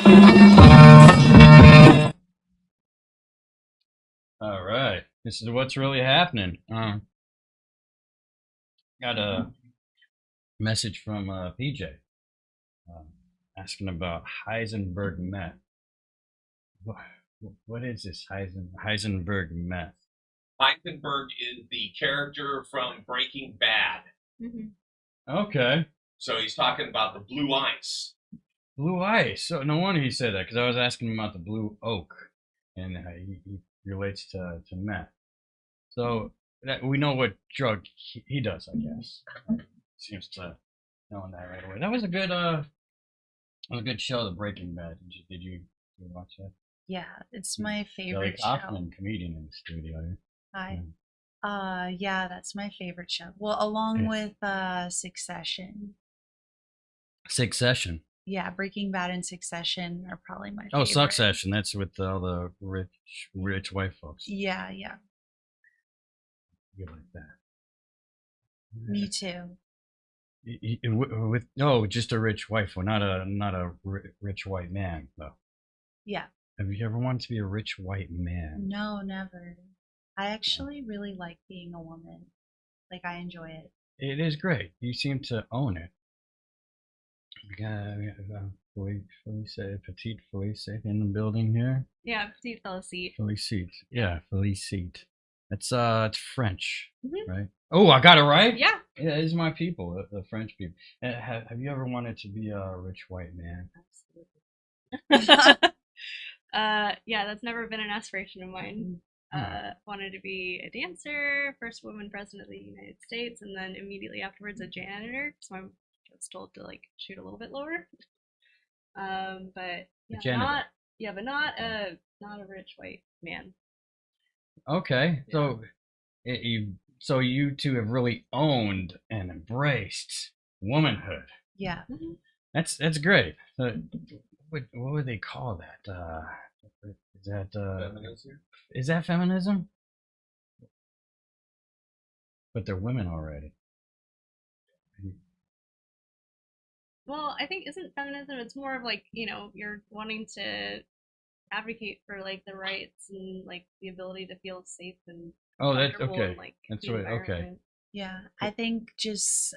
All right, this is what's really happening. Got a message from PJ uh, asking about Heisenberg meth. What, what is this Heisenberg meth? Heisenberg is the character from Breaking Bad. Okay, So he's talking about the blue ice. blue ice. So no wonder he said that because I was asking him about the blue oak, and he relates to meth. So that, we know what drug he does, I guess. Seems to knowing that right away. That was a good show, The Breaking Bad. Did you watch that? Yeah, it's my Kelly favorite Kaufman, show. comedian in the studio. Hi. Yeah. Yeah, that's my favorite show. Well, along Yeah. with Succession. Succession. Yeah, Breaking Bad and Succession are probably my Oh, favorite. Succession. That's with all the rich white folks. Yeah, yeah. You like that? Me too. With no, just a rich wife, well, not a rich white man though. Yeah. Have you ever wanted to be a rich white man? No, never. I actually really like being a woman. Like, I enjoy it. It is great. You seem to own it. Felicite, Petite Felicite in the building here. Yeah, Petite Felicite. Felicite. Yeah, Felicite. It's French, Mhm. right? Oh, I got it right? Yeah. Yeah, these are my people, the French people. Have you ever wanted to be a rich white man? Absolutely. Yeah, that's never been an aspiration of mine. Wanted to be a dancer, first woman president of the United States, and then immediately afterwards a janitor. So I was told to like shoot a little bit lower. But yeah, not a rich white man. Okay, Yeah. so you two have really owned and embraced womanhood. Yeah. Mhm. That's great. What would they call that? Is that Feminism? is that feminism? But they're women already. Well, I think isn't feminism? It's more of like you're wanting to advocate for like the rights and like the ability to feel safe and Oh, that's comfortable okay. in, like That's the right. Okay. environment. Yeah. I think just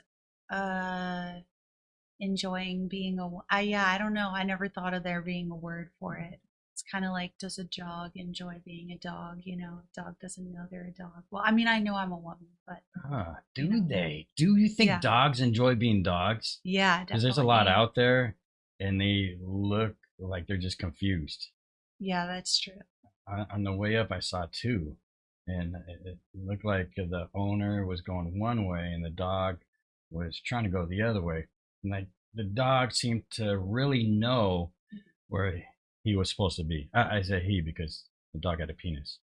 enjoying being I don't know. I never thought of there being a word for it. It's kind of like, does a dog enjoy being a dog? You know, a dog doesn't know they're a dog. Well, I mean, I know I'm a woman, but Do you know. they? Do you think Yeah. dogs enjoy being dogs? Yeah, definitely. Because there's a lot out there, and they look like they're just confused. Yeah, that's true. On the way up, I saw two, and it looked like the owner was going one way, and the dog was trying to go the other way. And like the dog seemed to really know where he was supposed to be. I say he because the dog had a penis.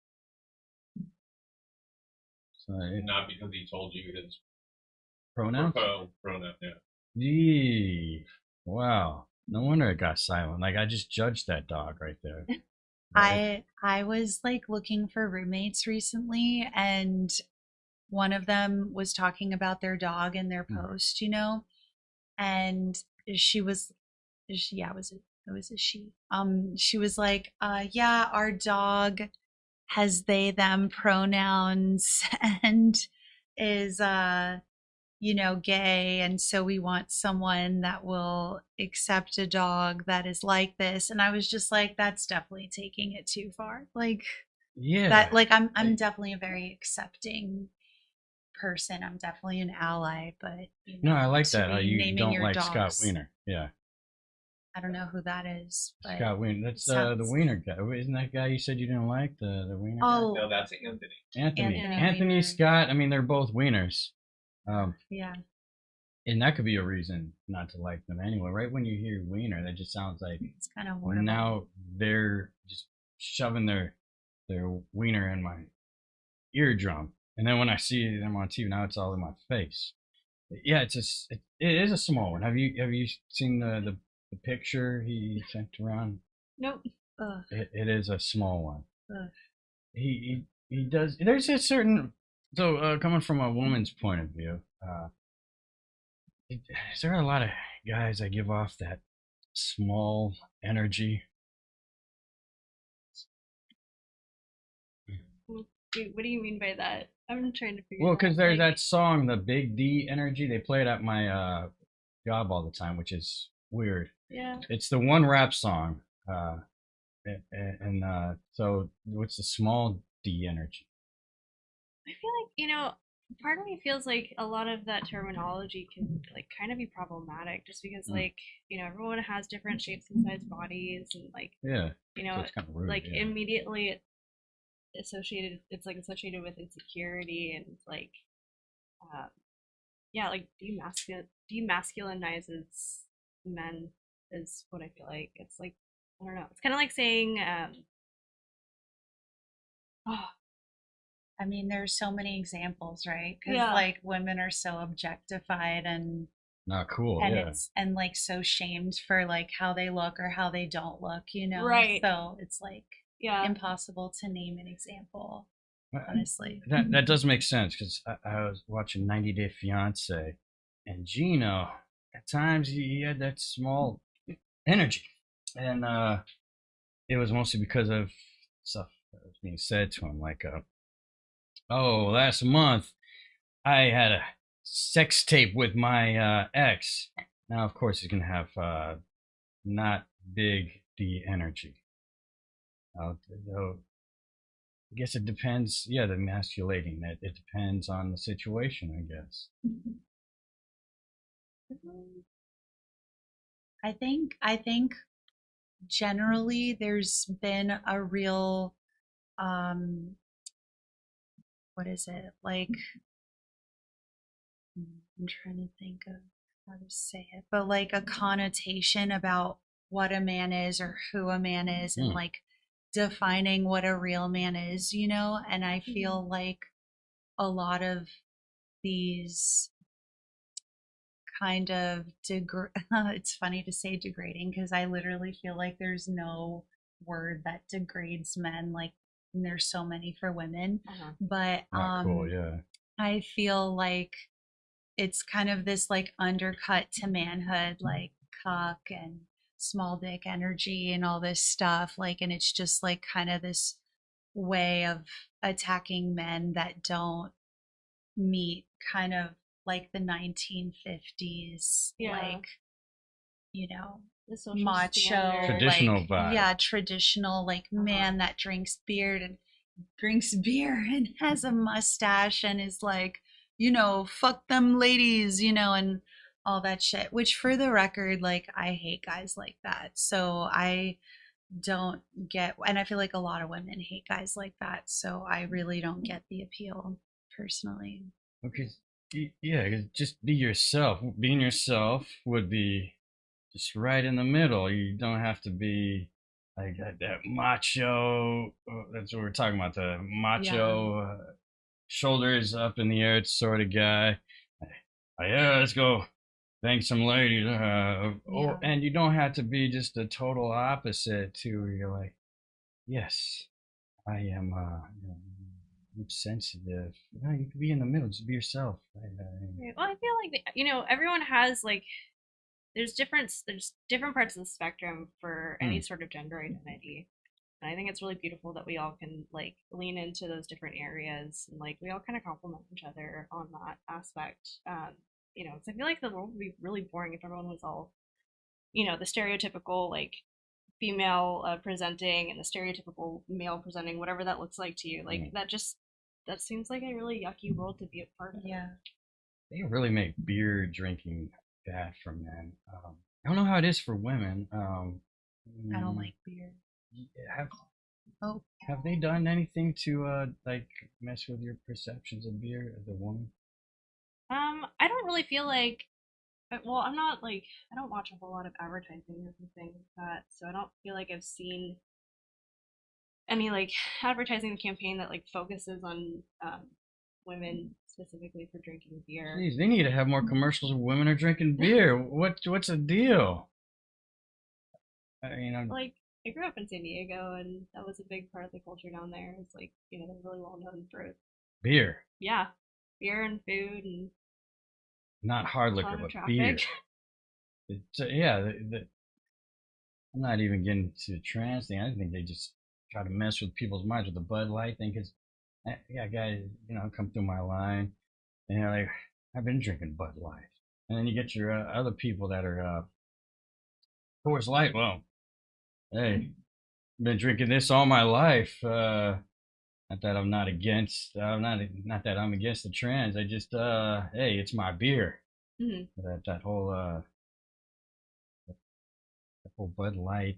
So Not because he told you his pronouns. pronoun, yeah. Gee, wow. No wonder it got silent. Like I just judged that dog right there. Right? I was like looking for roommates recently, and one of them was talking about their dog in their post, you know, and she was, yeah, it was a she. She was like, yeah, our dog has they them pronouns and is you know, gay, and so we want someone that will accept a dog that is like this. And I was just like, that's definitely taking it too far. Like Yeah. that, like I'm definitely a very accepting person. I'm definitely an ally, but you know, No, I like to that. be You naming don't your like dogs, Scott Wiener. Yeah. I don't know who that is, but Scott Wiener. That's the sounds- Wiener guy. Isn't that guy you said you didn't like? The Wiener guy? Oh, No, that's Anthony. Anthony. Anthony Anthony Weiner. Scott. I mean, they're both wieners. yeah. And that could be a reason not to like them anyway. Right when you hear wiener, that just sounds like It's kind of horrible. now they're just shoving their wiener in my eardrum. And then when I see them on TV, now it's all in my face. Yeah, it is a small one. Have you seen the picture he sent around? Nope. Ugh, It is a small one. ugh. He does. There's a certain coming from a woman's point of view. Is there a lot of guys that give off that small energy. What do you mean by that? I'm trying to figure Well, it because out. there's Like, that song, the Big D Energy. They play it at my job all the time, which is weird. yeah. It's the one rap song. And so what's the small D Energy? I feel like, part of me feels like a lot of that terminology can like kind of be problematic just because Mm. like, everyone has different shapes and size bodies and like, Yeah, you so know, it's kind of rude. like Yeah. immediately it's associated with insecurity and like um yeah, like demasculinizes men is what I feel like. It's like I don't know. It's kind of like saying oh, I mean, there's so many examples, right? Because yeah. like women are so objectified Not cool. and Yeah. it's and like so shamed for like how they look or how they don't look, you know? Right. So it's like Yeah. impossible to name an example, honestly. That does make sense because I was watching 90 Day Fiance, and Gino, at times he had that small energy, and it was mostly because of stuff that was being said to him, like, "Oh, last month I had a sex tape with my ex." Now, of course, he's gonna have not big D energy. Though I guess it depends. Yeah, the emasculating. It depends on the situation, I guess. I think generally there's been a real what is it? Like I'm trying to think of how to say it, but like a connotation about what a man is or who a man is and Hmm. like defining what a real man is, you know? And I feel like a lot of these kind of it's funny to say degrading because I literally feel like there's no word that degrades men like and there's so many for women. But Not cool. Yeah. I feel like it's kind of this like undercut to manhood, like cuck and small dick energy and all this stuff. Like, and it's just like kind of this way of attacking men that don't meet kind of like the 1950s, Yeah. like, you know, The social macho, standard. Traditional like, vibe. yeah, traditional, like man that drinks beer and has a mustache and is like, you know, fuck them ladies, you know, and all that shit. Which, for the record, like, I hate guys like that. So I don't get, and I feel like a lot of women hate guys like that. So I really don't get the appeal personally. Because yeah, 'cause just be yourself. Being yourself would be just right in the middle. You don't have to be like that macho. That's what we're talking about. The macho, shoulders up in the air sort of guy. Yeah, let's go bang some ladies. And you don't have to be just the total opposite too. You're like, yes, I am. I'm sensitive. No, you can be in the middle. Just be yourself. Right. Well, I feel like everyone has like there's different parts of the spectrum for any sort of gender identity. And I think it's really beautiful that we all can like lean into those different areas and like we all kind of complement each other on that aspect. Because I feel like the world would be really boring if everyone was all, the stereotypical like female presenting and the stereotypical male presenting, whatever that looks like to you. Like that seems like a really yucky world to be a part of. Yeah. They really make beer drinking bad for men. I don't know how it is for women. I don't like beer. Have Oh, have they done anything to like mess with your perceptions of beer as a woman? I don't really feel like well, I'm not like I don't watch a whole lot of advertising or anything like that, so I don't feel like I've seen any like advertising campaign that like focuses on women specifically for drinking beer. Jeez, they need to have more commercials where women are drinking beer. What's the deal? I mean, Like I grew up in San Diego, and that was a big part of the culture down there. It's like they're really well known for beer, beer and food and not hard a liquor, ton of but beer. traffic. Yeah, I'm not even getting to the trans thing. I think they just try to mess with people's minds with the Bud Light thing. Because, yeah, guys, come through my line, and they're like, I've been drinking Bud Light. And then you get your other people that are Coors Light. Well, hey, I've been drinking this all my life. Not that I'm not against, not that I'm against the trans. I just, hey, it's my beer. Mm-hmm. That whole Bud Light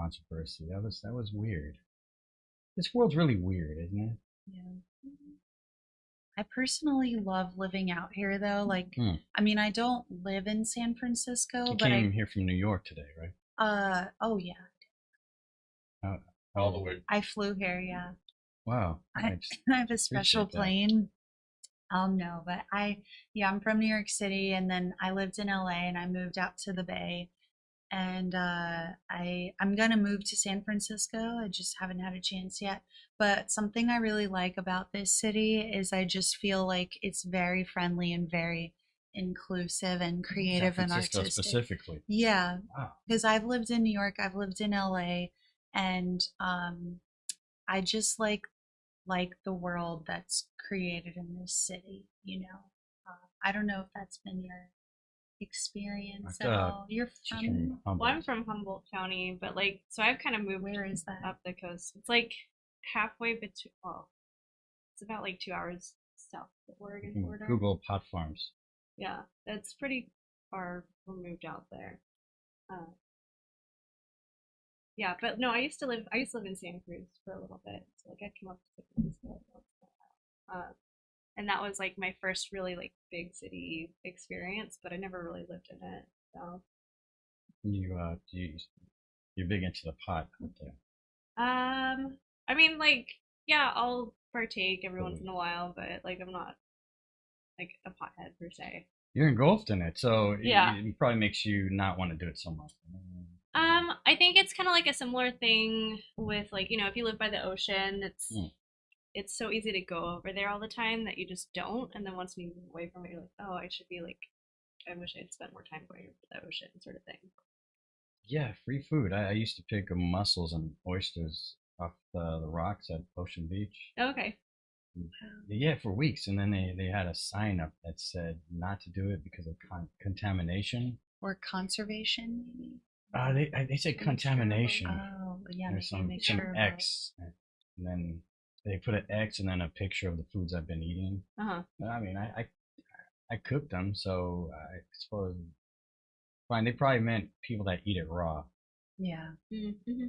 controversy. That was weird. This world's really weird, isn't it? Yeah. I personally love living out here, though. Like, Hmm. I mean, I don't live in San Francisco, You but came here from New York today, right? oh yeah, All the way. I flew here. Yeah, Wow. I have a special appreciate that. plane. No, but I'm from New York City, and then I lived in LA, and I moved out to the Bay, and I'm gonna move to San Francisco. I just haven't had a chance yet. But something I really like about this city is I just feel like it's very friendly and very inclusive and creative San and Francisco artistic. specifically. Yeah, Wow. because I've lived in New York, I've lived in LA, and I just like the world that's created in this city. I don't know if that's been your experience at all. You're She's from from Humboldt. Well, I'm from Humboldt County, but like, so I've kind of moved. Where is that? Up the coast. It's like halfway between. Well, it's about like 2 hours south of the Oregon You can border. Google pot farms. Yeah, it's pretty far removed out there. Yeah, but no, I used to live in Santa Cruz for a little bit. So like, I'd come up to San Francisco once in a while. And that was like my first really like big city experience, but I never really lived in it. So You're big into the pot out there. I mean, like, yeah, I'll partake every once in a while, but like, I'm not like a pothead per se. You're engulfed in it, so Yeah. it probably makes you not want to do it so much. I think it's kind of like a similar thing with like, if you live by the ocean, it's so easy to go over there all the time that you just don't, and then once you move away from it, you're like, oh, I should be like, I wish I'd spent more time going over the ocean, sort of thing. Yeah, free food. I used to pick mussels and oysters off the rocks at Ocean Beach. Oh, okay. Yeah, for weeks, and then they had a sign up that said not to do it because of contamination. Or conservation, maybe. They said contamination. Oh, yeah. There's They some make sure about X, and then they put an X and then a picture of the foods I've been eating. Uh-huh. I mean, I cooked them, so I suppose fine. They probably meant people that eat it raw. Yeah. Mm-hmm.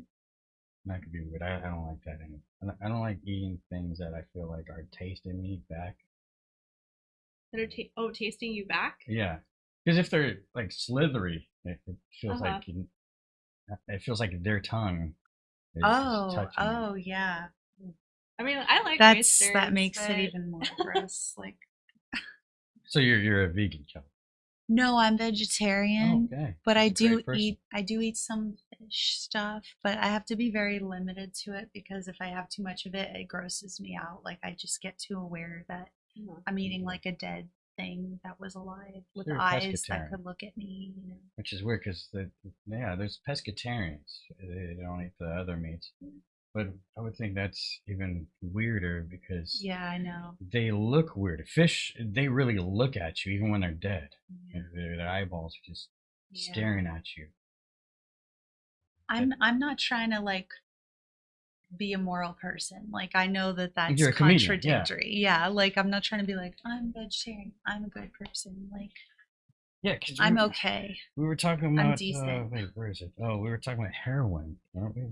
That could be weird. I don't like that anymore. I don't like eating things that I feel like are tasting me back. That are tasting you back? Yeah, because if they're like slithery, it feels Uh-huh. it feels like their tongue is Oh, touching me. yeah. I mean, I like That oysters, makes but... it even more gross. Like, So you're a vegan, Kelly? no, I'm vegetarian. Okay, But I that's a do great person. eat some fish stuff, but I have to be very limited to it because if I have too much of it, it grosses me out. Like, I just get too aware that I'm eating like a dead thing that was alive with You're a eyes that pescatarian. could look at me. Which is weird because there's pescatarians. They don't eat the other meats. But I would think that's even weirder because Yeah, I know. they look weird. Fish, they really look at you even when they're dead. Yeah. Their eyeballs are just Yeah. staring at you. I'm not trying to like be a moral person. Like, I know that that's You're a comedian, yeah. contradictory. Yeah, like I'm not trying to be like, I'm vegetarian, I'm a good person. Like, Yeah, because I'm okay. We were talking about. decent. Wait, where is it? Oh, we were talking about heroin, weren't we?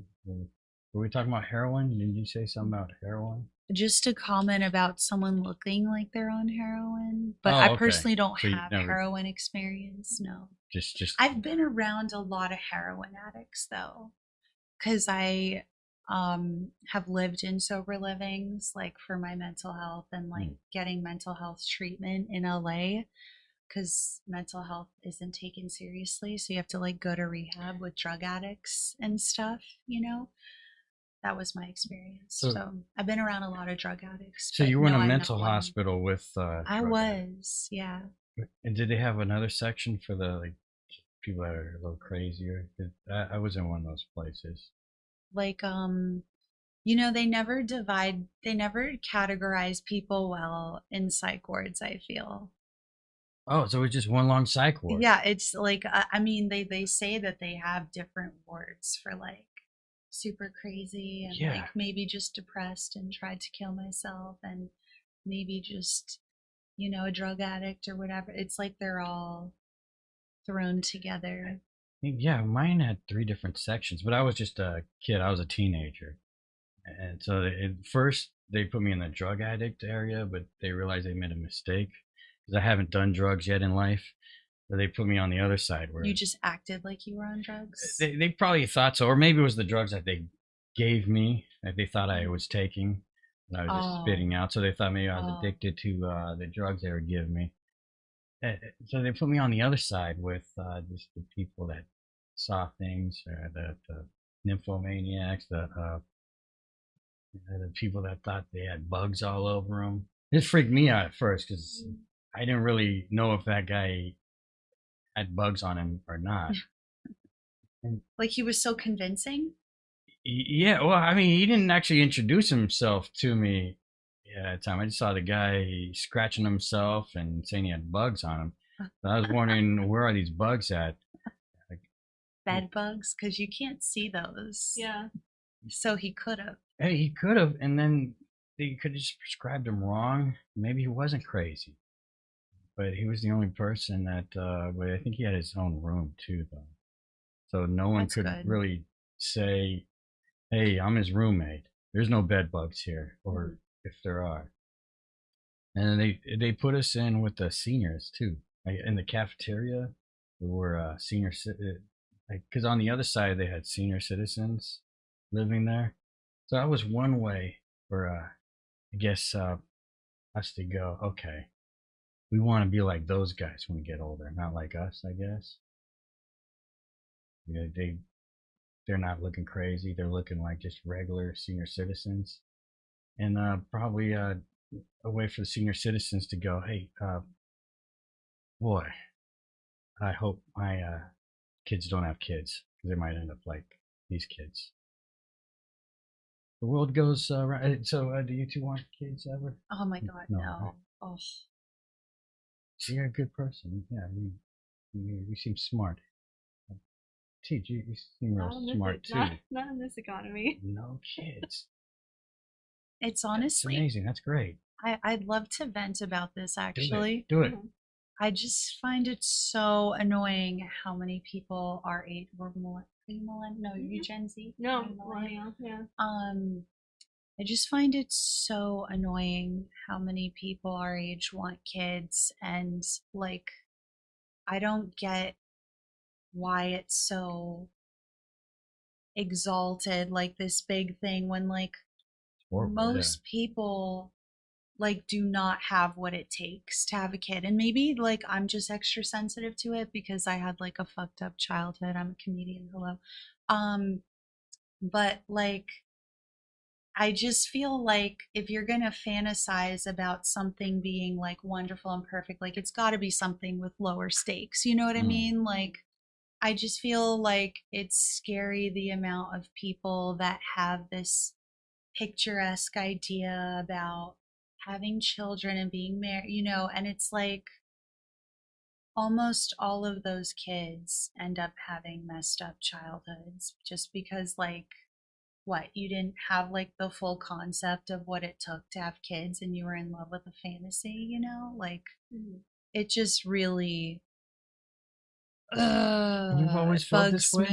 Were we talking about heroin? Did you say something about heroin? Just a comment about someone looking like they're on heroin, but Oh, I okay. personally don't So you have never- heroin experience. No, Just. I've been around a lot of heroin addicts though, because I have lived in sober livings like for my mental health and like getting mental health treatment in LA because mental health isn't taken seriously, so you have to like go to rehab with drug addicts and stuff, That was my experience. So I've been around a lot of drug addicts. So but you were in no, a I know mental one. hospital with. I drug was, addicts. yeah. And did they have another section for the like people that are a little crazier. I was in one of those places. Like, they never categorize people well in psych wards, I feel. Oh, so it's just one long psych ward. Yeah, it's like, I mean, they say that they have different wards for like super crazy and Yeah. like maybe just depressed and tried to kill myself and maybe just, a drug addict or whatever. It's like they're all thrown together. Yeah, mine had 3 different sections, but I was just a kid. I was a teenager. And so at first they put me in the drug addict area, but they realized they made a mistake because I haven't done drugs yet in life. So they put me on the other side where You just acted like you were on drugs. they probably thought so, or maybe it was the drugs that they gave me that they thought I was taking, and I was just spitting out. So they thought maybe I was addicted to the drugs they would give me. So they put me on the other side with just the people that saw things, the nymphomaniacs, the people that thought they had bugs all over them. This freaked me out at first because I didn't really know if that guy had bugs on him or not. And Like he was so convincing. yeah, well, I mean, he didn't actually introduce himself to me at that time. I just saw the guy scratching himself and saying he had bugs on him. So I was wondering, where are these bugs at? Like, Bed bugs, because you can't see those. Yeah. So he could have. hey, he could have, and then they could have just prescribed him wrong. Maybe he wasn't crazy, but he was the only person that. But I think he had his own room too, though, so no one That's could good. really say, "Hey, I'm his roommate. There's no bed bugs here," or if there are. And they put us in with the seniors too, like in the cafeteria. There were like because on the other side they had senior citizens living there. So that was one way for I guess us to go. Okay, we want to be like those guys when we get older, not like us. I guess they're not looking crazy. They're looking like just regular senior citizens, and probably a way for the senior citizens to go. Hey, boy, I hope my kids don't have kids because they might end up like these kids. The world goes right. So, do you two want kids ever? Oh my God, No, no. right? Oh, So you're a good person. Yeah, you seem smart. Teach you seem real smart too. Not in this economy. No kids. it's That's honestly, amazing. That's great. I'd love to vent about this actually. Do it. I just find it so annoying how many people our age were more pre-millennial. No, you Gen Z. No, Millennial. yeah. I just find it so annoying how many people our age want kids, and like, I don't get why it's so exalted, like this big thing, when like Horrible, most people like do not have what it takes to have a kid. And maybe like I'm just extra sensitive to it because I had like a fucked up childhood. I'm a comedian, hello. But like, I just feel like if you're gonna fantasize about something being like wonderful and perfect, like it's got to be something with lower stakes. You know what I mean? Like, I just feel like it's scary the amount of people that have this picturesque idea about having children and being married, and it's like almost all of those kids end up having messed up childhoods just because, like, what, you didn't have like the full concept of what it took to have kids and you were in love with a fantasy, like it just really And you've always felt this way?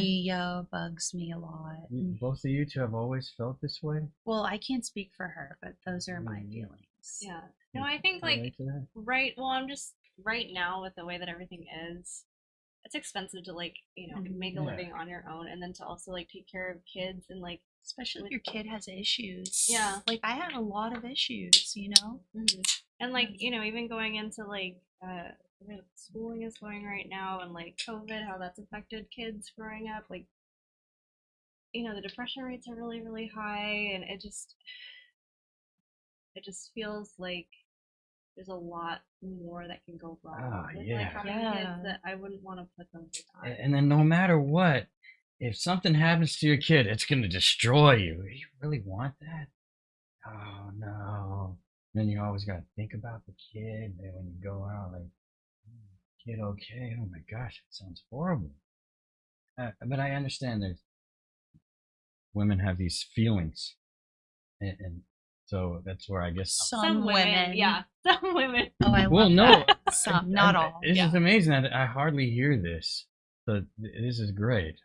Bugs me a lot. Both of you two have always felt this way? Well, I can't speak for her, but those are my feelings. Yeah. No, I think like I'm just right now with the way that everything is, it's expensive to like, make a living on your own and then to also like take care of kids and like especially if your kid has issues. Yeah. Like I had a lot of issues, And like, even going into like the way that schooling is going right now and like COVID, how that's affected kids growing up, like the depression rates are really, really high, and it just feels like there's a lot more that can go wrong Ah, with yeah. like having Yeah. kids that I wouldn't want to put them through time. And then no matter what, if something happens to your kid, it's gonna destroy you. You really want that? Oh no. Then you always gotta think about the kid. And when you go out, like, kid, okay? Oh my gosh, it sounds horrible. But I understand there's women have these feelings, and so that's where I guess. Some women. Yeah, some women. Oh, I Well, love no, that. Some, not all. This Yeah. is amazing that I hardly hear this. So this is great.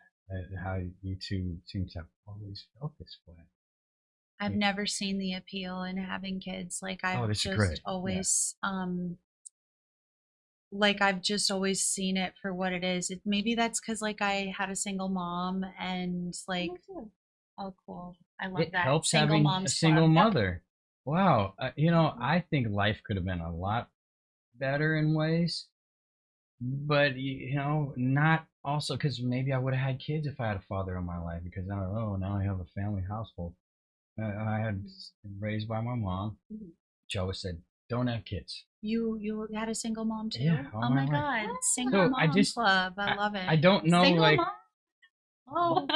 How you two seem to have always felt this way. I've never seen the appeal in having kids. Like Oh, I've this is just great. always like I've just always seen it for what it is. Maybe that's because like I had a single mom and like oh cool. I love It that. helps Single having a moms single club. mother. Wow, I think life could have been a lot better in ways, but not also because maybe I would have had kids if I had a father in my life. Because now I have a family household. I had raised by my mom. Mhm. She always said, "Don't have kids." You had a single mom too? Yeah, all Oh my my life. god. Single So mom club. I love it. I don't know, Single like, mom? Oh,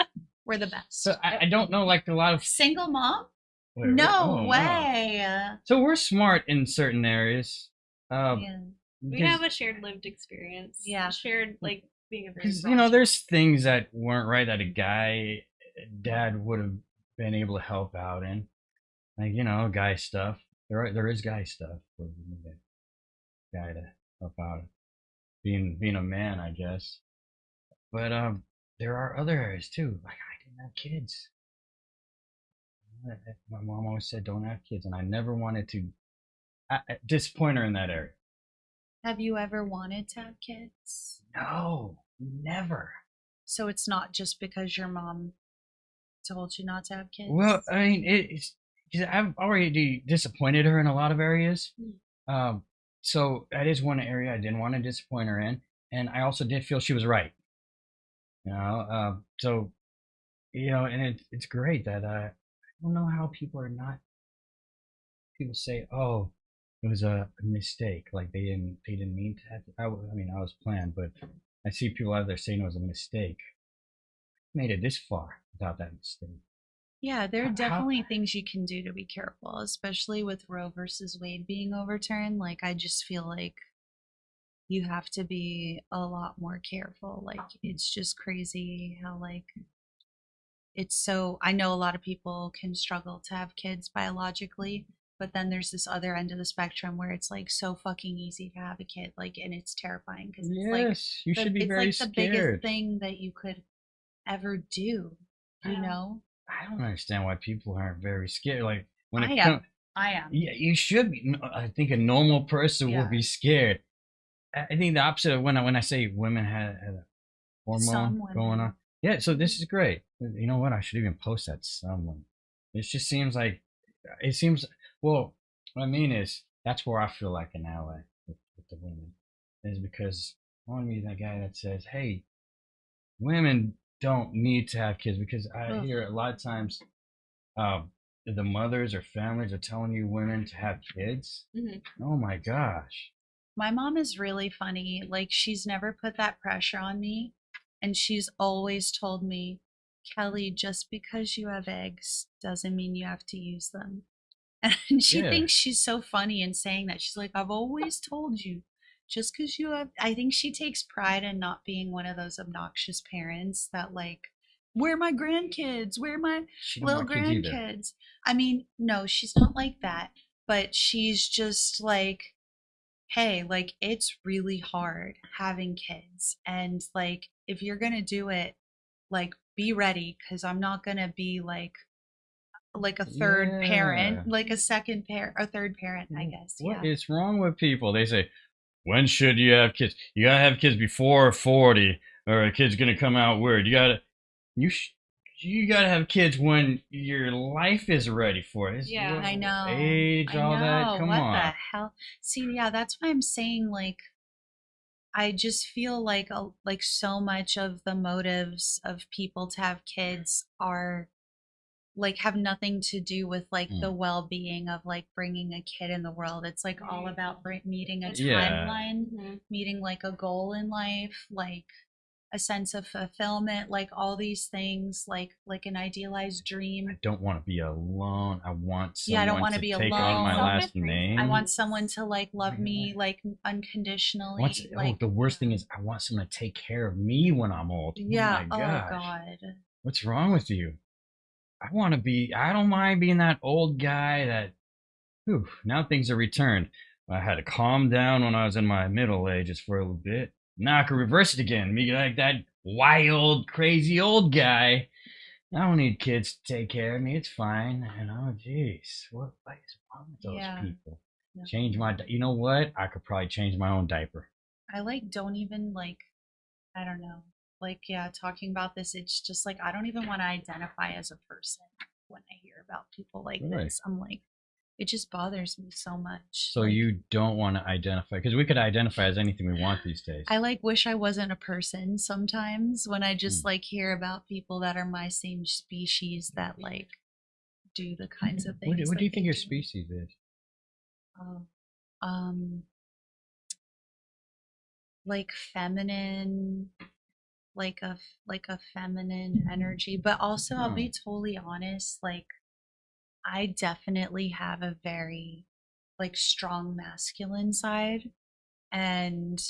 we're the best. so I don't know, like, a lot of. Single mom? Wait, No oh, wow. way. So we're smart in certain areas. Yeah. We have a shared lived experience. Yeah. Shared like being a very Because broad there's things that weren't right that dad would have been able to help out in, like guy stuff. There is guy stuff where we need a guy to help out, being a man, I guess. But there are other areas too. Like I didn't have kids. My mom always said don't have kids, and I never wanted to disappoint her in that area. Have you ever wanted to have kids? No, never. So it's not just because your mom told you not to have kids? Well, I mean, it's because I've already disappointed her in a lot of areas. So that is one area I didn't want to disappoint her in, and I also did feel she was right. So and it's great that I don't know how people are not. People say, "Oh, it was a mistake," like they didn't mean to have. I mean, I was planned, but I see people out there saying it was a mistake. Made it this far without that mistake. Yeah, there are How- definitely things you can do to be careful, especially with Roe versus Wade being overturned. Like, I just feel like you have to be a lot more careful. Like, it's just crazy how, like, it's so. I know a lot of people can struggle to have kids biologically, but then there's this other end of the spectrum where it's like so fucking easy to have a kid, like, and it's terrifying because it's like Yes, you should be it's very like the biggest scared. thing that you could ever do, you know? I don't understand why people aren't very scared. Like when I it am. comes, I am. yeah, you should be. I think a normal person Yeah. would be scared. I think the opposite of when I say women had a hormone Some going women. on. Yeah, so this is great. You know what? I should even post that someone. It just seems like it seems. Well, what I mean is that's where I feel like an ally with the women is because I want to be that guy that says, "Hey, women don't need to have kids," because I Ugh. hear a lot of times the mothers or families are telling you women to have kids. Mhm. Oh my gosh. My mom is really funny. Like, she's never put that pressure on me. And she's always told me, Kelly, just because you have eggs doesn't mean you have to use them. And she Yeah. thinks she's so funny in saying that. She's like, I've always told you, just because you have. I think she takes pride in not being one of those obnoxious parents that, like, where are my grandkids? Where are my She don't little want kids either. grandkids? I mean, no, she's not like that. But she's just like, hey, like, it's really hard having kids. And, like, if you're going to do it, like, be ready because I'm not going to be like a third Yeah. parent, like a second parent, a third parent, I guess. What Yeah. is wrong with people? They say, when should you have kids? You gotta have kids before 40, or a kid's gonna come out weird. You gotta have kids when your life is ready for it. Yeah. I know. Age, all that. Come what on. the hell? See, yeah, that's why I'm saying, like, I just feel like so much of the motives of people to have kids are like have nothing to do with like Mm. the well-being of like bringing a kid in the world. It's like all about meeting a Yeah. timeline, Mhm. meeting like a goal in life, like a sense of fulfillment, like all these things, like an idealized I dream. don't want to be alone. I want Yeah, I don't someone wanna to be take on my alone. last Self-referencing. name. I want someone to like love me like unconditionally. Like the worst thing is I want someone to take care of me when I'm old. yeah. Oh my Oh gosh. God. What's wrong with you? I don't mind being that old guy that, whew, now things are returned. I had to calm down when I was in my middle ages for a little bit. Now I can reverse it again. Be like that wild, crazy old guy. I don't need kids to take care of me. It's fine. Jeez. What is wrong with those Yeah. people? No. Change my, you know what? I could probably change my own diaper. I like don't even like I don't know. Like yeah, talking about this, it's just like I don't even want to identify as a person when I hear about people like Really? this. I'm like, it just bothers me so much. So like, you don't want to identify, because we could identify as anything we want these days. I like wish I wasn't a person sometimes when I just Hmm. like hear about people that are my same species that like do the kinds of things. What do you that think they your do. species is? Oh, like feminine, like a feminine energy, but also I'll be totally honest, like I definitely have a very like strong masculine side, and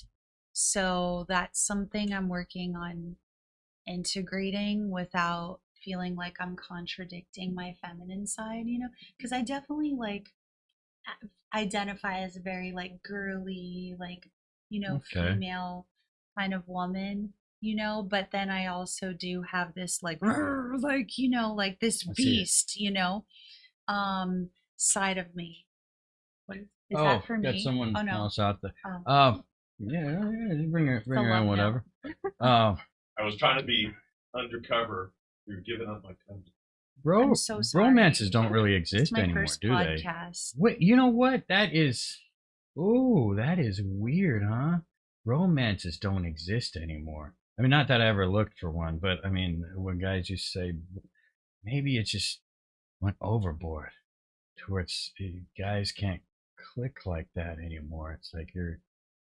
so that's something I'm working on integrating without feeling like I'm contradicting my feminine side, because I definitely like identify as a very like girly, like, Okay. female kind of woman, but then I also do have this like, like, like this I see it. beast, side of me. What is Oh, that for got me? someone Oh no. else out there. Oh, Yeah, just bring her the in, love whatever. I was trying to be undercover. You're giving up my time. I'm so sorry. Romances don't really It's exist my anymore, first do they? podcast. Wait, you know what? That is weird, huh? Romances don't exist anymore. I mean, not that I ever looked for one, but I mean, when guys just say, maybe it just went overboard to where guys can't click like that anymore. It's like you're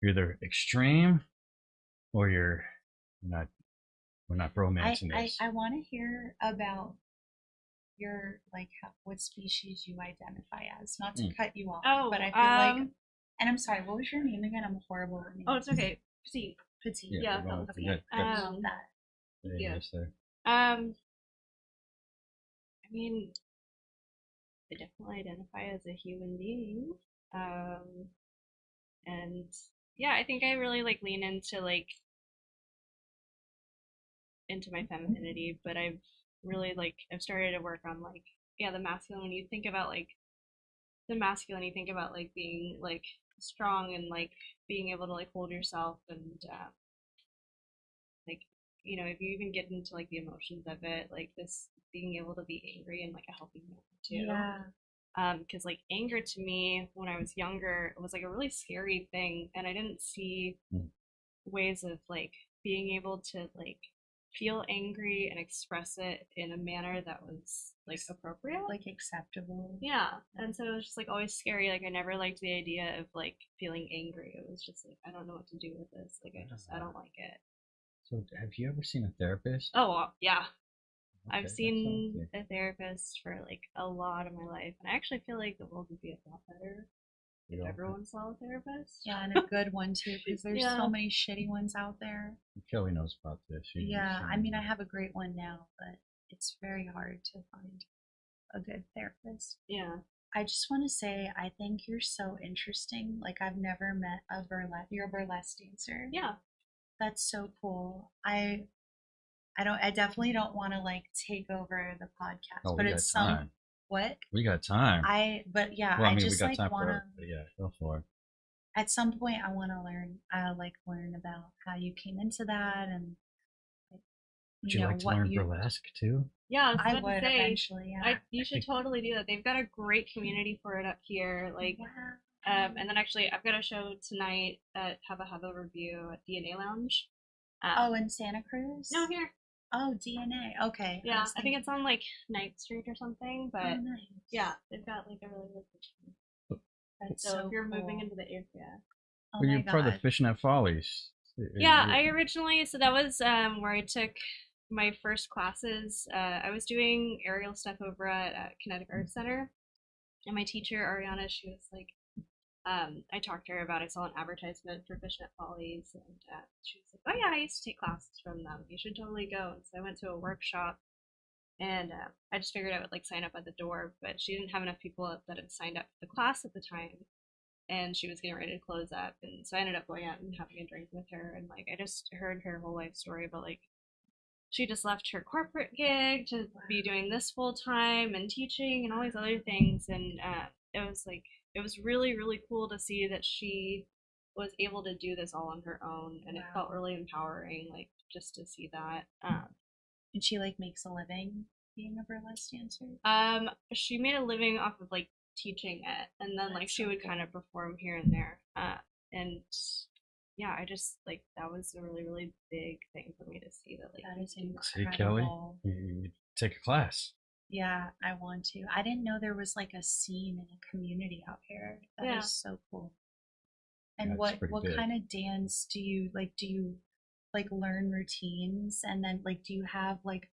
either extreme or you're not. We're not romancing this. I want to hear about your like what species you identify as. Not to cut you off, Oh, but I feel like. And I'm sorry. What was your name again? I'm horrible at names. Oh, it's okay. See, Petite. Yeah, we're going- Okay. we got- I love that. yeah. yes, sir. I mean, I definitely identify as a human being. And yeah, I think I really like lean into my femininity, but I've really I've started to work on the masculine. When you think about the masculine, you think about being strong and being able to hold yourself and like if you even get into the emotions of it, this being able to be angry in a healthy manner too. Yeah. Because anger to me when I was younger was a really scary thing, and I didn't see ways of being able to feel angry and express it in a manner that was appropriate, Like acceptable. yeah. And so it was just always scary. I never liked the idea of feeling angry. It was just I don't know what to do with this. I don't like it. So, have you ever seen a therapist? Oh yeah. Okay, I've seen a therapist for a lot of my life, and I actually feel like the world would be a lot better if everyone saw a therapist. Yeah, and a good one too, because there's Yeah. so many shitty ones out there. Kelly knows about this. Yeah, I mean, I have a great one now, but it's very hard to find a good therapist. Yeah. I just want to say, I think you're so interesting. I've never met a burlesque. You're a burlesque dancer. Yeah. That's so cool. I definitely don't want to take over the podcast, Oh, but we got it's time. what? We got time. But yeah, Well, I I mean, just we got time want to. for yeah, go for it. At some point, I want to learn. Learn about how you came into that, and Would you like to learn burlesque too? Yeah, I would eventually. Yeah. You should totally do that. They've got a great community for it up here. Wow. And then actually, I've got a show tonight at Have a Review at DNA Lounge. Oh, in Santa Cruz? No, here. Oh, DNA. Okay. Yeah, was I think thinking- it's on like 9th Street or something, but Oh, nice. yeah, they've got like a really good. That's So if you're cool. moving into the area. Oh Were my you part of the God. Fishnet Follies? Yeah, I originally, so that was where I took my first classes. I was doing aerial stuff over at Kinetic Arts Center, and my teacher Ariana, she was like, I talked to her about, I saw an advertisement for Fishnet Follies, and she was like, oh yeah, I used to take classes from them. You should totally go. And so I went to a workshop, and I just figured I would like sign up at the door, but she didn't have enough people that had signed up for the class at the time, and she was getting ready to close up, and so I ended up going out and having a drink with her, and like I just heard her whole life story about like she just left her corporate gig to be doing this full time and teaching and all these other things, and it was really really cool to see that she was able to do this all on her own, and it felt really empowering, like just to see that. And she like makes a living being a burlesque dancer. She made a living off of like teaching it, and then like That's she so would cool. kind of perform here and there. And yeah, I just like that was a really really big thing for me to see that like That is See, Kelly, incredible. you take a class. Yeah, I want to. I didn't know there was like a scene and a community out here. That is Yeah. so cool. And Yeah, it's what pretty big. kind of dance do you like? Do you like learn routines, and then like do you have like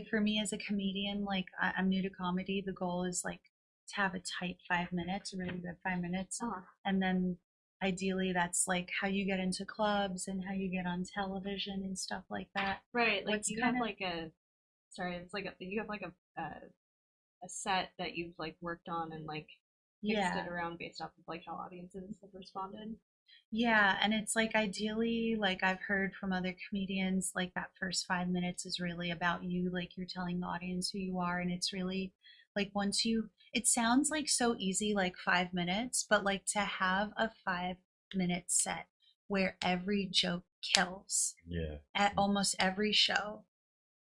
for me as a comedian, like I'm new to comedy. The goal is like to have a tight 5 minutes, a really good 5 minutes, and then ideally that's like how you get into clubs and how you get on television and stuff like that. Right, like What's you have kinda- like a sorry, it's like you have like a set that you've like worked on and like fixed Yeah. it around based off of like how audiences have responded. Yeah, and it's like ideally, like I've heard from other comedians, like that first 5 minutes is really about you, like you're telling the audience who you are, and it's really like once you, it sounds like so easy, like 5 minutes, but like to have a 5 minute set where every joke kills Yeah. at almost every show,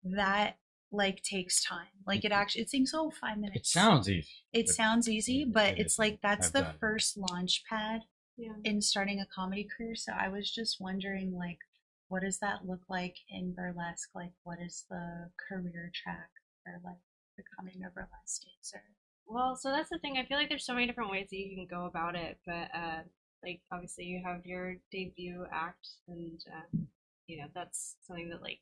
that like takes time. Like it actually, it seems, oh, 5 minutes. It sounds easy. It but sounds easy, but it it's isn't. like that's I've the done it. first launch pad Yeah. in starting a comedy career. So I was just wondering, like, what does that look like in burlesque? Like, what is the career track for like becoming a burlesque dancer? Well, so that's the thing. I feel like there's so many different ways that you can go about it, but like obviously you have your debut act, and you know that's something that like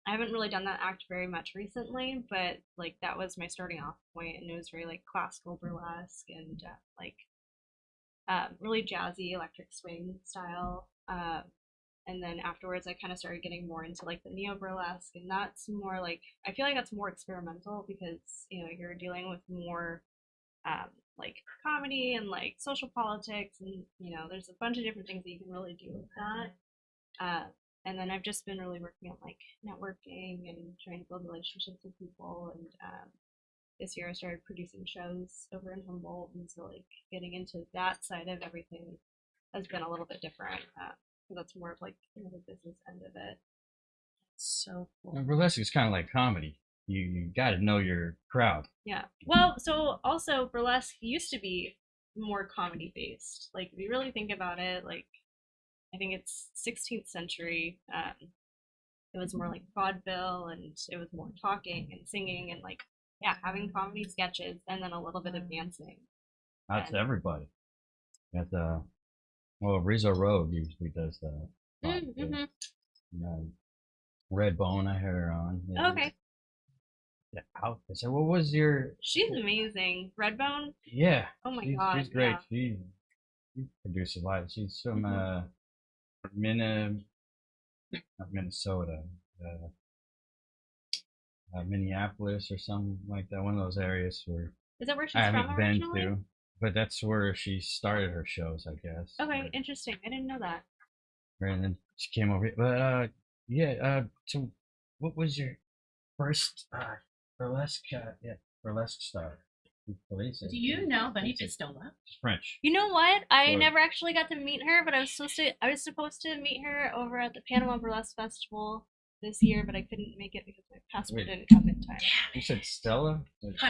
I haven't really done that act very much recently, but like that was my starting off point, and it was very like classical burlesque and like really jazzy electric swing style. And then afterwards, I kind of started getting more into like the neo burlesque, and that's more like I feel like that's more experimental because you know you're dealing with more like comedy and like social politics, and you know there's a bunch of different things that you can really do with that. And then I've just been really working on like networking and trying to build relationships with people. And this year I started producing shows over in Humboldt, and so like getting into that side of everything has been a little bit different. So that's more of like you know, the business end of it. So cool. Now, burlesque is kind of like comedy. You got to know your crowd. Yeah. Well, so also burlesque used to be more comedy based. Like if you really think about it, like I think it's 16th century. It was more like vaudeville, and it was more talking and singing and like yeah, having comedy sketches and then a little bit of dancing. That's And- everybody. At well, Rizzo Road usually does that. Mm-hmm. You know, Red Bone, I had her on. Yeah. Okay. Yeah. So, what was your? She's amazing. Redbone. Yeah. Oh my she's, god. she's great. Yeah. She produces a lot. She's from not Minnesota, Minneapolis or something like that. One of those areas where Is that where she's I from haven't been originally? to, but that's where she started her shows, I guess. Okay, But- interesting. I didn't know that. and then she came over here. But yeah. So, what was your first burlesque? Burlesque star. Do you know Bunny Pistola? She's French. You know what? I Or- never actually got to meet her, but I was supposed to meet her over at the Panama Burlesque Festival this year, but I couldn't make it because my passport Wait. didn't come in time. You said Stella?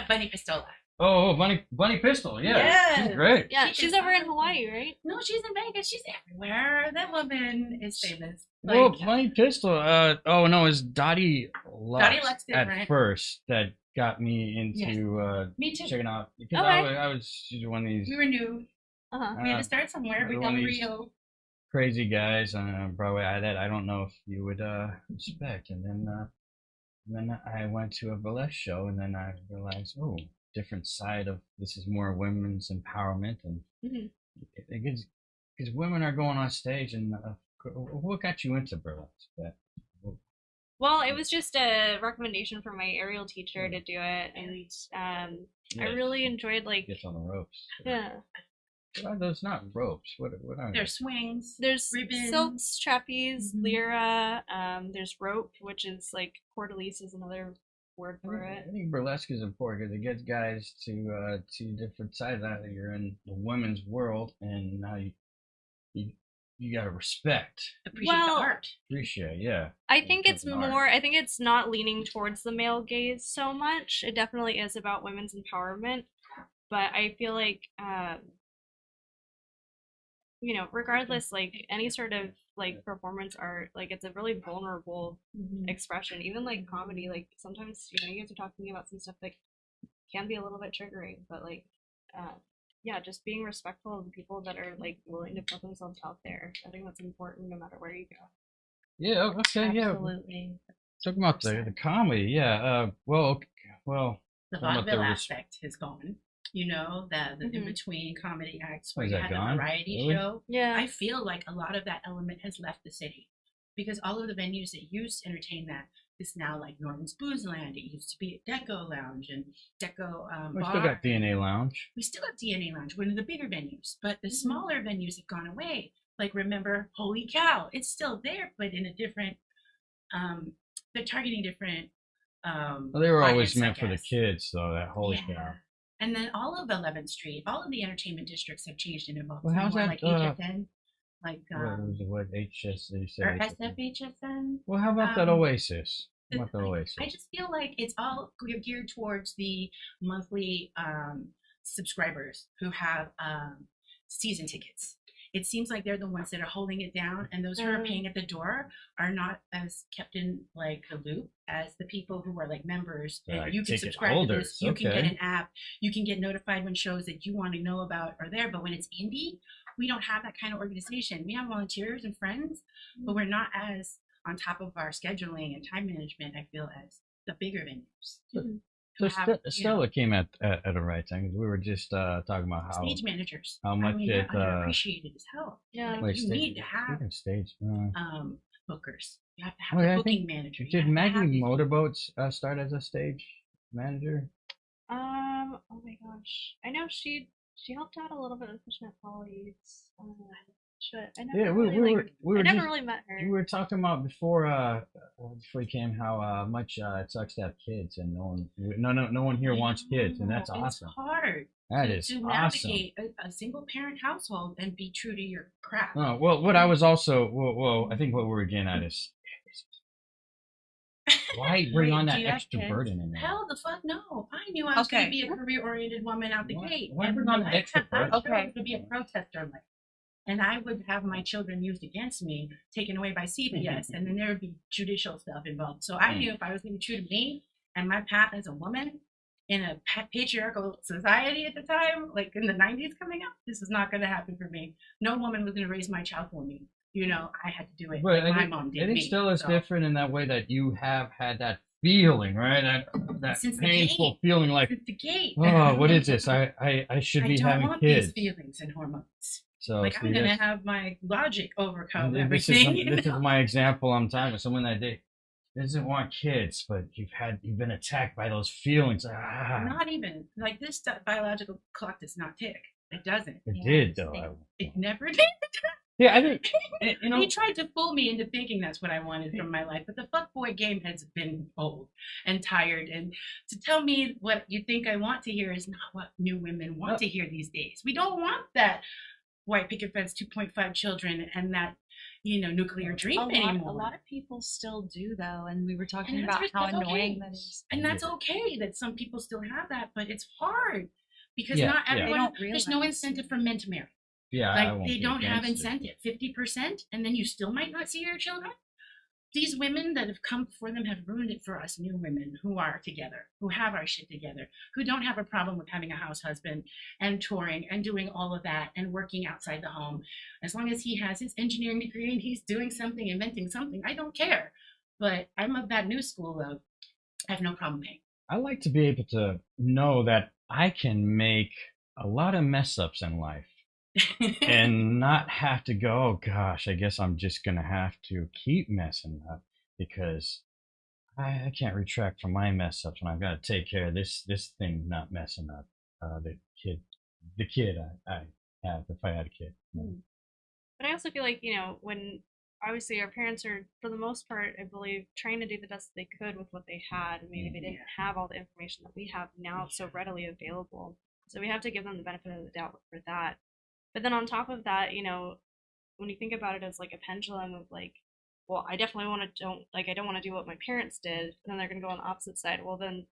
Bunny Pistola. Oh, Bunny Pistol. Yeah, Yes. she's great. Yeah, She she's is over in awesome. Hawaii, right? No, she's in Vegas. She's everywhere. That woman is famous. Well, Like, Bunny Pistol. Oh no, it's Dottie Lux Dottie Lux at different. first that got me into me too. checking out because Okay. I was she's one of these We were new. Uh-huh. We had to start somewhere. We one got of these real. crazy guys on Broadway that I don't know if you would respect. And then I went to a burlesque show, and then I realized, oh, different side of this is more women's empowerment, and Mhm. it gives because women are going on stage, and what got you into burlesque? Well, it was just a recommendation from my aerial teacher to do it, and I really enjoyed like Gets on the ropes. yeah. What are those? Not ropes. What are There's swings. There's Ribbons. silks, trapeze, Mhm. lyra. There's rope, which is like cordelice is another word for I it. think burlesque is important because it gets guys to different sides. Either you're in the women's world, and now you gotta respect, Appreciate Well, the art. appreciate, yeah. I think it's Different art. more. I think it's not leaning towards the male gaze so much. It definitely is about women's empowerment, but I feel like regardless, like any sort of like performance art, like it's a really vulnerable expression. Even like comedy, like sometimes you guys are talking about some stuff that can be a little bit triggering, but like yeah, just being respectful of the people that are like willing to put themselves out there. I think that's important no matter where you go. Yeah, okay, yeah. Absolutely. Talking about the comedy, yeah. Well, The talking about vaudeville the aspect is gone. You know, the in between comedy acts where Is you that had gone? the variety Really? show. Yeah. I feel like a lot of that element has left the city because all of the venues that used to entertain that is now like Norman's Booze Land. It used to be at Deco Lounge and Deco we Bar. still got DNA Lounge. We still have DNA Lounge, one of the bigger venues, but the smaller venues have gone away. Like remember, Holy Cow, it's still there, but in a different. They're targeting different. Well, they were always audience, I meant for the guess. kids, though. That holy Yeah. cow. And then all of 11th Street, all of the entertainment districts have changed and evolved. Well, to how's more that, like HSN, like What HS did you say? or SFHSN. Well, how about that Oasis? How about that I Oasis? just feel like it's all geared towards the monthly subscribers who have season tickets. It seems like they're the ones that are holding it down, and those who are paying at the door are not as kept in like the loop as the people who are like members. They're And like you can ticket subscribe to holders, this. You can get okay. an app. You can get notified when shows that you want to know about are there. But when it's indie, we don't have that kind of organization. We have volunteers and friends, but we're not as on top of our scheduling and time management. I feel as the bigger venues. So have, Stella came at the right time because we were just talking about how Stage managers. how much I mean, it, they're underappreciated as hell. Yeah. Like, you need to have speaking of stage. bookers. You have to have Oh, a yeah, I booking think- manager. You Did have to have Maggie these- Motorboats start as a stage manager? Oh my gosh. I know she helped out a little bit with Fishnet Polly's. Shit. I never Yeah, we really, were I never just- really met her. We were talking about before you came how much it sucks to have kids, and no one here wants kids, and that's It's awesome. hard That to is awesome. navigate a single parent household and be true to your craft. Oh, well, what I was also I think what we were getting at is why bring Wait, on do that you have extra kids? burden in there? Hell the fuck no. I knew I was going Okay. to be a career-oriented woman out the gate. Why And bring on I the extra chose burden? Okay. to be a protester. Like, and I would have my children used against me, taken away by CPS, and then there would be judicial stuff involved. So I knew if I was going to be true to me and my path as a woman in a patriarchal society at the time, like in the 90s coming up, this is not going to happen for me. No woman was going to raise my child for me. You know, I had to do it But like my I think, mom did I think me. still is So, different in that way that you have had that feeling, right? That Since the painful gate. feeling, like, Since the gate. oh, what is this? I should I be don't having want kids. these feelings and hormones. So Like see, I'm gonna that's- have my logic overcome and this everything. is you this is know? my example. I'm talking with someone that doesn't want kids, but you've been attacked by those feelings. Not even like this biological clock does not tick. It doesn't. It did though. It never did. Yeah, I think you know. He tried to fool me into thinking that's what I wanted from my life, but the fuckboy game has been old and tired. And to tell me what you think I want to hear is not what new women want to hear these days. We don't want that white picket fence, 2.5 children, and that, nuclear dream a anymore. lot of people still do though, and we were talking And that's about how that's annoying okay. that is. And that's okay that some people still have that, but it's hard because Yeah, not yeah. everyone, They don't there's no realize. incentive for men to marry. Yeah, I Like won't they be don't have against it. incentive, 50%, and then you still might not see your children. These women that have come before them have ruined it for us new women who are together, who have our shit together, who don't have a problem with having a house husband and touring and doing all of that and working outside the home. As long as he has his engineering degree and he's doing something, inventing something, I don't care. But I'm of that new school of I have no problem paying. I like to be able to know that I can make a lot of mess ups in life and not have to go, oh gosh, I guess I'm just going to have to keep messing up because I can't retract from my mess ups when I've got to take care of this thing not messing up. The kid I have if I had a kid. But I also feel like, when obviously our parents are, for the most part, I believe, trying to do the best they could with what they had. Maybe they didn't have all the information that we have now. It's so readily available. So we have to give them the benefit of the doubt for that. But then on top of that, when you think about it as like a pendulum of like, well, I definitely I don't want to do what my parents did, and then they're going to go on the opposite side. Well, then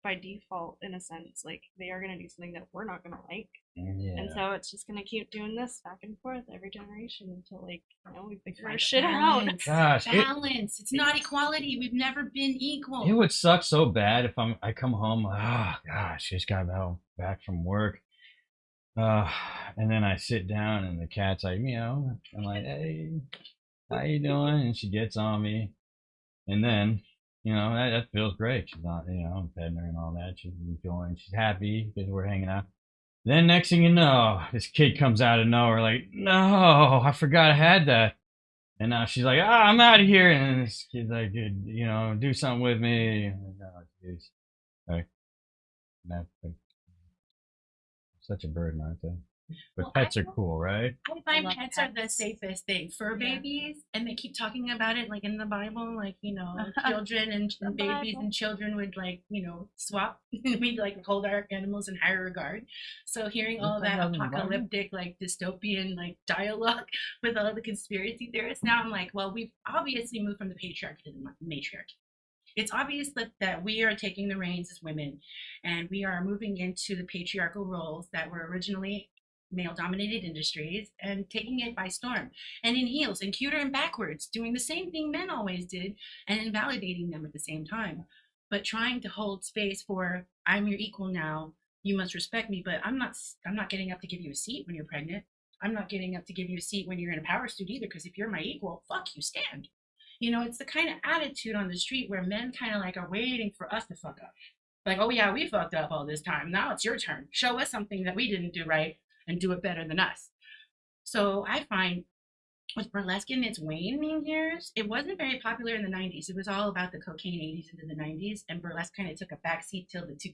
by default, in a sense, like they are going to do something that we're not going to like. Yeah. And so it's just going to keep doing this back and forth every generation until we figure our shit out. Gosh, Balance. It's not equality. We've never been equal. it would suck so bad if I come home, oh gosh, just got back from work. And then I sit down and the cat's like, I'm like, hey, how you doing? And she gets on me. And then, that feels great. She's not, I'm petting her and all that. She's enjoying, she's happy because we're hanging out. Then next thing you know, this kid comes out of nowhere like, no, I forgot I had that. And now she's like, I'm out of here. And this kid's like, do something with me. And I'm like, oh, jeez. Like, that's such a burden, aren't they? But Well, pets are cool, right? I find love pets are the pets. safest thing. Fur Yeah. babies, and they keep talking about it like in the Bible, like, children and babies and children would swap. We'd like hold our animals in higher regard. So hearing all that apocalyptic, like dystopian, like dialogue with all the conspiracy theorists, now I'm like, well, we've obviously moved from the patriarchy to the matriarchy. It's obvious that we are taking the reins as women and we are moving into the patriarchal roles that were originally male dominated industries and taking it by storm and in heels and cuter and backwards, doing the same thing men always did and invalidating them at the same time, but trying to hold space for I'm your equal now, you must respect me, but I'm not getting up to give you a seat when you're pregnant. I'm not getting up to give you a seat when you're in a power suit either, because if you're my equal, fuck you, stand. It's the kind of attitude on the street where men kind of like are waiting for us to fuck up. Like, oh yeah, we fucked up all this time. Now it's your turn. Show us something that we didn't do right and do it better than us. So I find with burlesque in its waning years, it wasn't very popular in the 90s. It was all about the cocaine 80s into the 90s, and burlesque kind of took a backseat till the 2000s.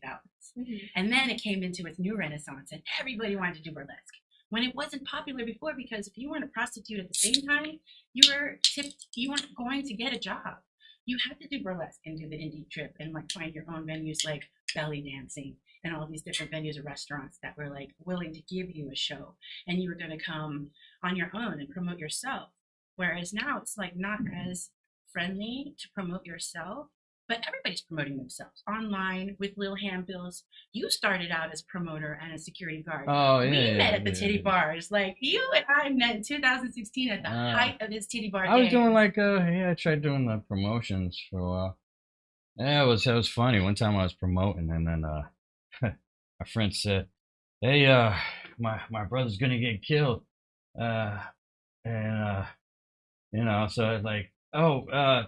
Mm-hmm. And then it came into its new renaissance, and everybody wanted to do burlesque. When it wasn't popular before, because if you weren't a prostitute at the same time, you weren't going to get a job. You had to do burlesque and do the indie trip and like find your own venues like belly dancing and all these different venues or restaurants that were like willing to give you a show, and you were going to come on your own and promote yourself. Whereas now it's like not as friendly to promote yourself, but everybody's promoting themselves online with little handbills. You started out as promoter and a security guard. Oh, yeah. We met at the titty bars. Like you and I met in 2016 at the height of his titty bar. I was doing I tried doing the promotions for a while. Yeah, it was funny. One time I was promoting, and then my friend said, "Hey, my brother's gonna get killed," and so I was like, "Oh,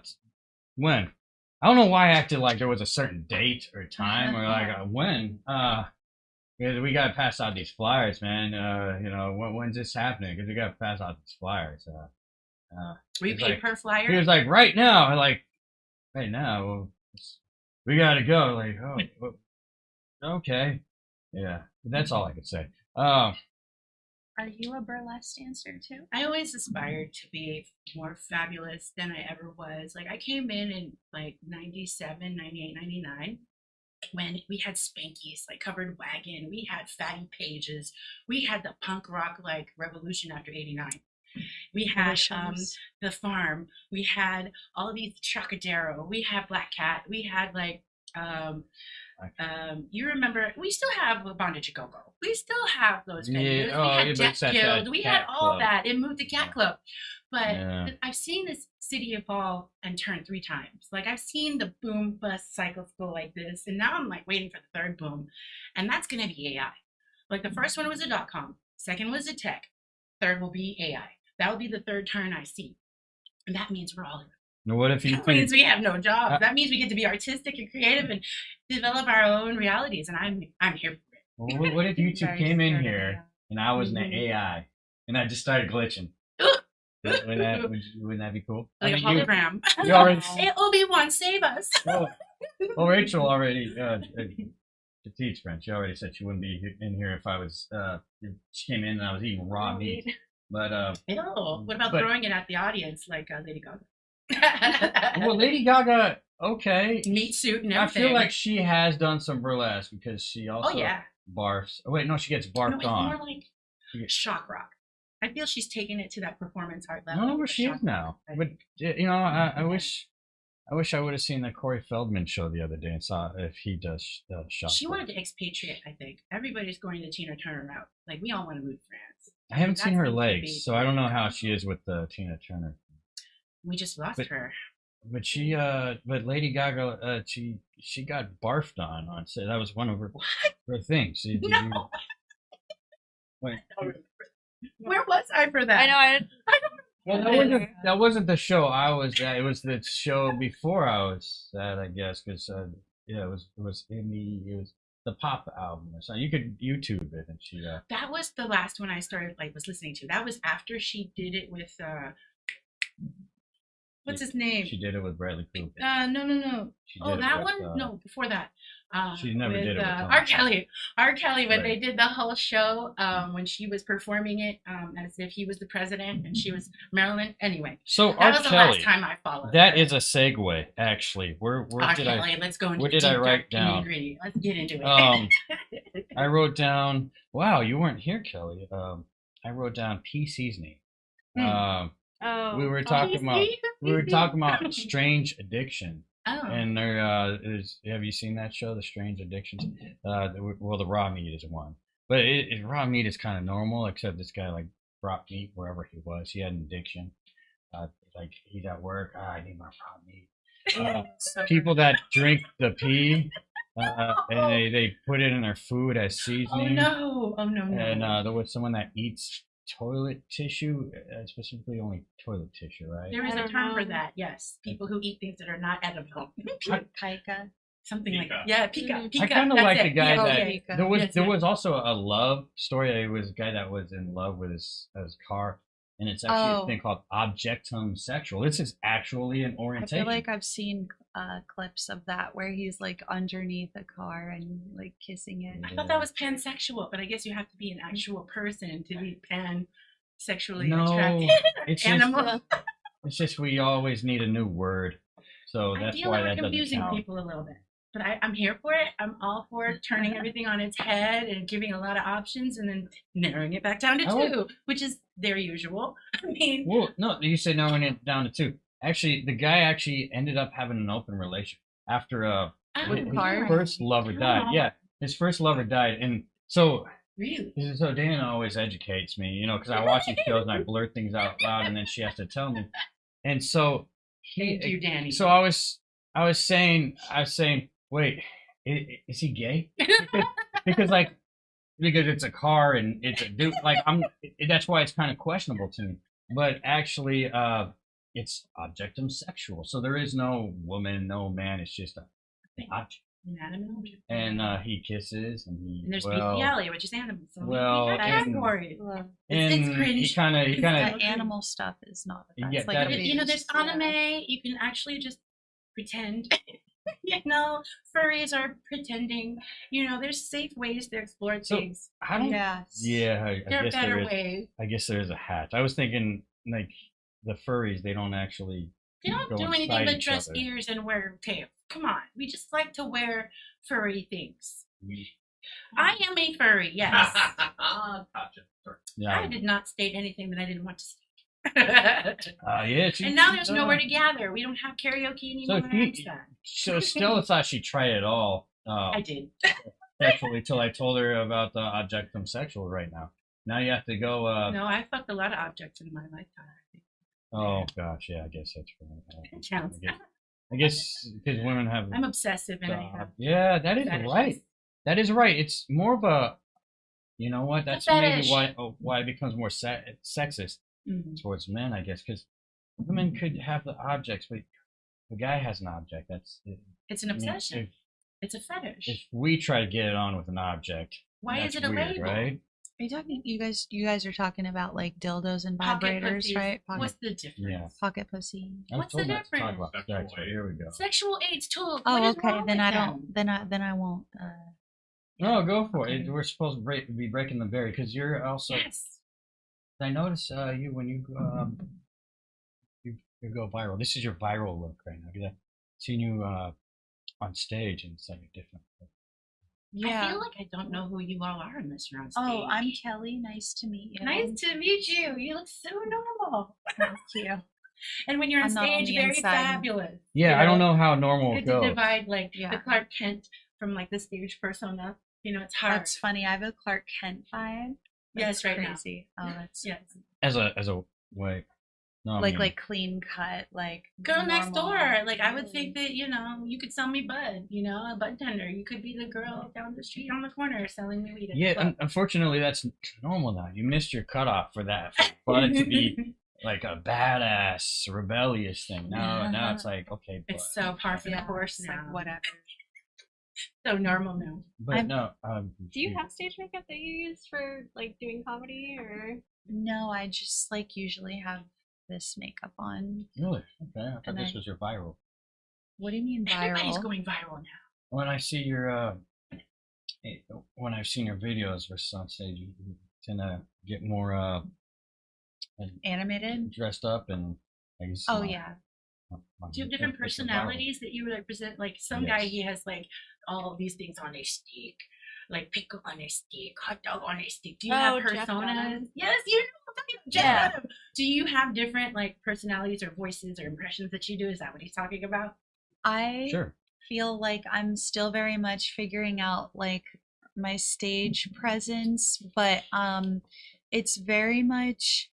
when?" I don't know why I acted like there was a certain date or time or like when. We gotta pass out these flyers, man. When's this happening? Because we gotta pass out these flyers. We paid per flyer. He was like, right now. Like, right now. Well, we gotta go. Like, oh, okay, yeah. That's all I could say. Are you a burlesque dancer too? I always aspired to be more fabulous than I ever was. Like I came in like 97, 98, 99. when we had Spankies, like Covered Wagon, we had Fatty Pages, we had the punk rock like revolution after '89. We had the Farm, we had all these Chocadero, we had Black Cat, we had like you remember, we still have Bondage a Go-Go. We still have those venues. Yeah, we had yeah, Death Killed. We had Cat all Club. that. It moved to Cat Club. But Yeah. I've seen this city evolve and turn 3 times. Like I've seen the boom bust cycles go like this. And now I'm like waiting for the third boom. And that's going to be AI. Like the first one was a .com. Second was a tech. Third will be AI. That will be the third turn I see. And that means we're all in. Now, what if you That means think? we have no jobs. That means we get to be artistic and creative and develop our own realities. And I'm here for it. Well, what if you two Very came in scared of here it. and I was an Mhm. AI and I just started glitching? Wouldn't that be cool? Like a you, hologram. you already. Hey, Obi-Wan, save us. Well, Rachel already. Petite's friend. She already said she wouldn't be in here if I was. If she came in and I was eating raw meat. But Ew. What about But- throwing it at the audience like Lady Gaga? well, Lady Gaga. Okay. Meat suit and I everything. feel like she has done some burlesque because she also Oh yeah. barfs. Oh, wait, no, she gets No, barfed it's on. more like shock rock. I feel she's taken it to that performance art I level. don't know where of she shock is now. rock. But I wish I would have seen the Corey Feldman show the other day and saw if he does shot. She wanted to expatriate, I think. Everybody's going the Tina Turner route. Like we all want to move to France. I haven't seen That her seems to legs, be- so I don't know how she is with Tina Turner. We just lost But- her. But but Lady Gaga, she got barfed on. So that was one of her things. Did No. you- wait. Where was I for that? I know. Well, that wasn't the show I was at. It was the show before I was at, I guess, because yeah, it was the pop album or something. You could YouTube it, and she That was the last one I started was listening to. That was after she did it with what's his name? she did it with Bradley Cooper. No. She Oh, did it that with, one? No, before that. She never with, did it with Tom R. Hanks. Kelly. R. Kelly, when Right. they did the whole show, when she was performing it as if he was the president and she was Marilyn. Anyway, So that R. was the Kelly. last time I followed. That her. is a segue, actually. Where R. did Kelly, let's go into where did deep I write dark down? nitty-gritty. Let's get into it. I wrote down. Wow, you weren't here, Kelly. I wrote down pea seasoning. Hmm. Oh. We were talking about Strange Addiction, Oh. and there have you seen that show, The Strange Addictions? Well, the raw meat is one, but raw meat is kind of normal, except this guy like brought meat wherever he was. He had an addiction. Like he's at work. I need my raw meat. So People that drink the pee, and they put it in their food as Oh seasoning. no! Oh no! And there was someone that eats toilet tissue, specifically only toilet tissue, right? There is I a don't term for know. that. Yes, people who eat things that are not edible. Kaika. Something like Pika. yeah, pika. Mhm. Pika. I kind of that's like it. the guy Yeah, that yeah. there was Yes, there yes. was also a love story. It was a guy that was in love with his car, and it's actually Oh. a thing called objectum sexual. This is actually an I orientation. feel like I've seen clips of that where he's like underneath a car and like kissing it. I thought that was pansexual, but I guess you have to be an actual person to be pansexually No, attracted. it's just, Animal. it's just we always need a new word, so I that's feel why like that we're doesn't confusing count. people a little bit. But I'm here for it. I'm all for turning everything on its head and giving a lot of options and then narrowing it back down to I like- 2, which is their usual. I mean, Well, no, you say narrowing it down to 2. Actually, the guy actually ended up having an open relationship after With his car? first lover died. Oh. Yeah, his first lover died, and so really? Dana always educates me, because I watch these shows and I blurt things out loud, and then she has to tell me. And so Thank you, Danny. So I was saying, wait, is he gay? Because it's a car and it's a dude. Like that's why it's kind of questionable to me. But actually, it's objectum sexual. So there is no woman, no man. It's just an object. Inanimate object. And he kisses and And there's bestiality, which is animals. So well, we have and- categories. and it's he cringe. kind of That animal stuff is not. Yeah, That's like that a is- You know, there's yeah. anime. You can actually just pretend. Furries are pretending. There's safe ways to explore So, things. I don't. Yes. Yeah, There I are guess better there is. ways. I guess there is a hatch. I was thinking like the furries. They don't actually They don't go do anything inside but each dress other. ears and wear tails. Come on. We just like to wear furry things. I am a furry, yes. Gotcha. Sorry. Yeah. I did not state anything that I didn't want to state. Yeah. And now there's nowhere to gather. We don't have karaoke anymore. So still thought she tried it all. I did. Sexually till I told her about the objectum sexual right now. Now you have to go. No, I fucked a lot of objects in my lifetime. Oh gosh, yeah, I guess that's right. It counts. I guess because women have. I'm obsessive and I have. Yeah, that is fetishes. right. That is right. It's more of a. You know what? That's maybe fetish. why it becomes more sexist Mhm. towards men, I guess, because women could have the objects, but the guy has an object. That's. It's an obsession. It's a fetish. If we try to get it on with an object, Why that's is it a weird, label? right? Are you talking? You guys are talking about like dildos and Pocket vibrators, pussies. right? What's the difference? Yeah. Pocket pussy. I was What's the told not to talk difference? about Sexual sex, but aid. here we go. Sexual aids tools. Oh, What is okay. wrong Then with I them? don't. Then I won't. No, go for it. Okay. We're supposed to be breaking the barrier because you're also. Yes. I noticed you when you go viral. This is your viral look right now. 'Cause I've seen you on stage and it's like a different. I feel like I don't know who you all are unless you're on stage. Oh, I'm Kelly. Nice to meet you. Nice to meet you. You look so normal. Thank you. And when you're on I'm not on stage, the very inside. fabulous. Yeah, You I don't know how normal Good it to goes. divide like the Yeah. Clark Kent from like the stage persona. You know, it's hard. That's funny. I have a Clark Kent vibe. Yes, That's right now. crazy. Oh, that's Yes. As a way. No, I mean, like clean cut, like Girl next normal. door. Like I would think that, you know, you could sell me bud, you know, a bud tender. You could be the girl down the street on the corner selling me weed. at the yeah. club. Unfortunately, that's normal now. You missed your cutoff for that. For it to be like a badass, rebellious thing. Now it's like okay. It's so par for the Yeah, course it's now. like whatever. So normal now. But I'm- no. Do you have stage makeup that you use for like doing comedy or? No, I just like usually have this makeup on. Really? Okay. I thought And this I- was your viral. What do you mean Everybody's viral? going viral now. When I see your when I've seen your videos versus on stage, you tend to get more Animated? dressed up and I guess. Oh yeah. Do you have different personalities that you represent? Like some guy, he has like all these things on a stick, like pickle on a stick, hot dog on a stick. Do you have Jeff personas? Dunham. Yes, you know. Jeff Yeah. Dunham. Do you have different like personalities or voices or impressions that you do? Is that what he's talking about? I Sure. feel like I'm still very much figuring out like my stage presence, but it's very much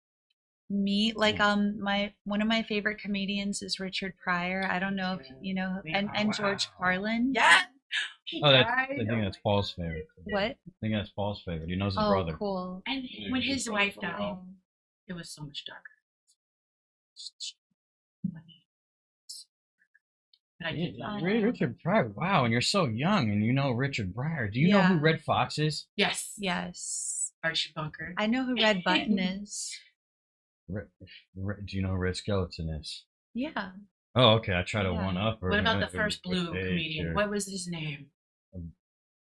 me. Like my one of my favorite comedians is Richard Pryor. I don't know if you know, and George Carlin. Yeah. He Oh, I died. think that's Paul's favorite. What? I think that's Paul's favorite. He knows his Oh, brother. cool. And when his wife died, it was so much darker. But I did love it. Richard Pryor. Wow, and you're so young, and you know Richard Pryor. Do you know who Yeah. Red Fox is? Yes. Yes. Archie Bunker. I know who Red Button is. Do you know who Red Skeleton is? Yeah. Oh, okay. I try to Yeah. one up her. What about the with- first with blue age comedian? here. What was his name?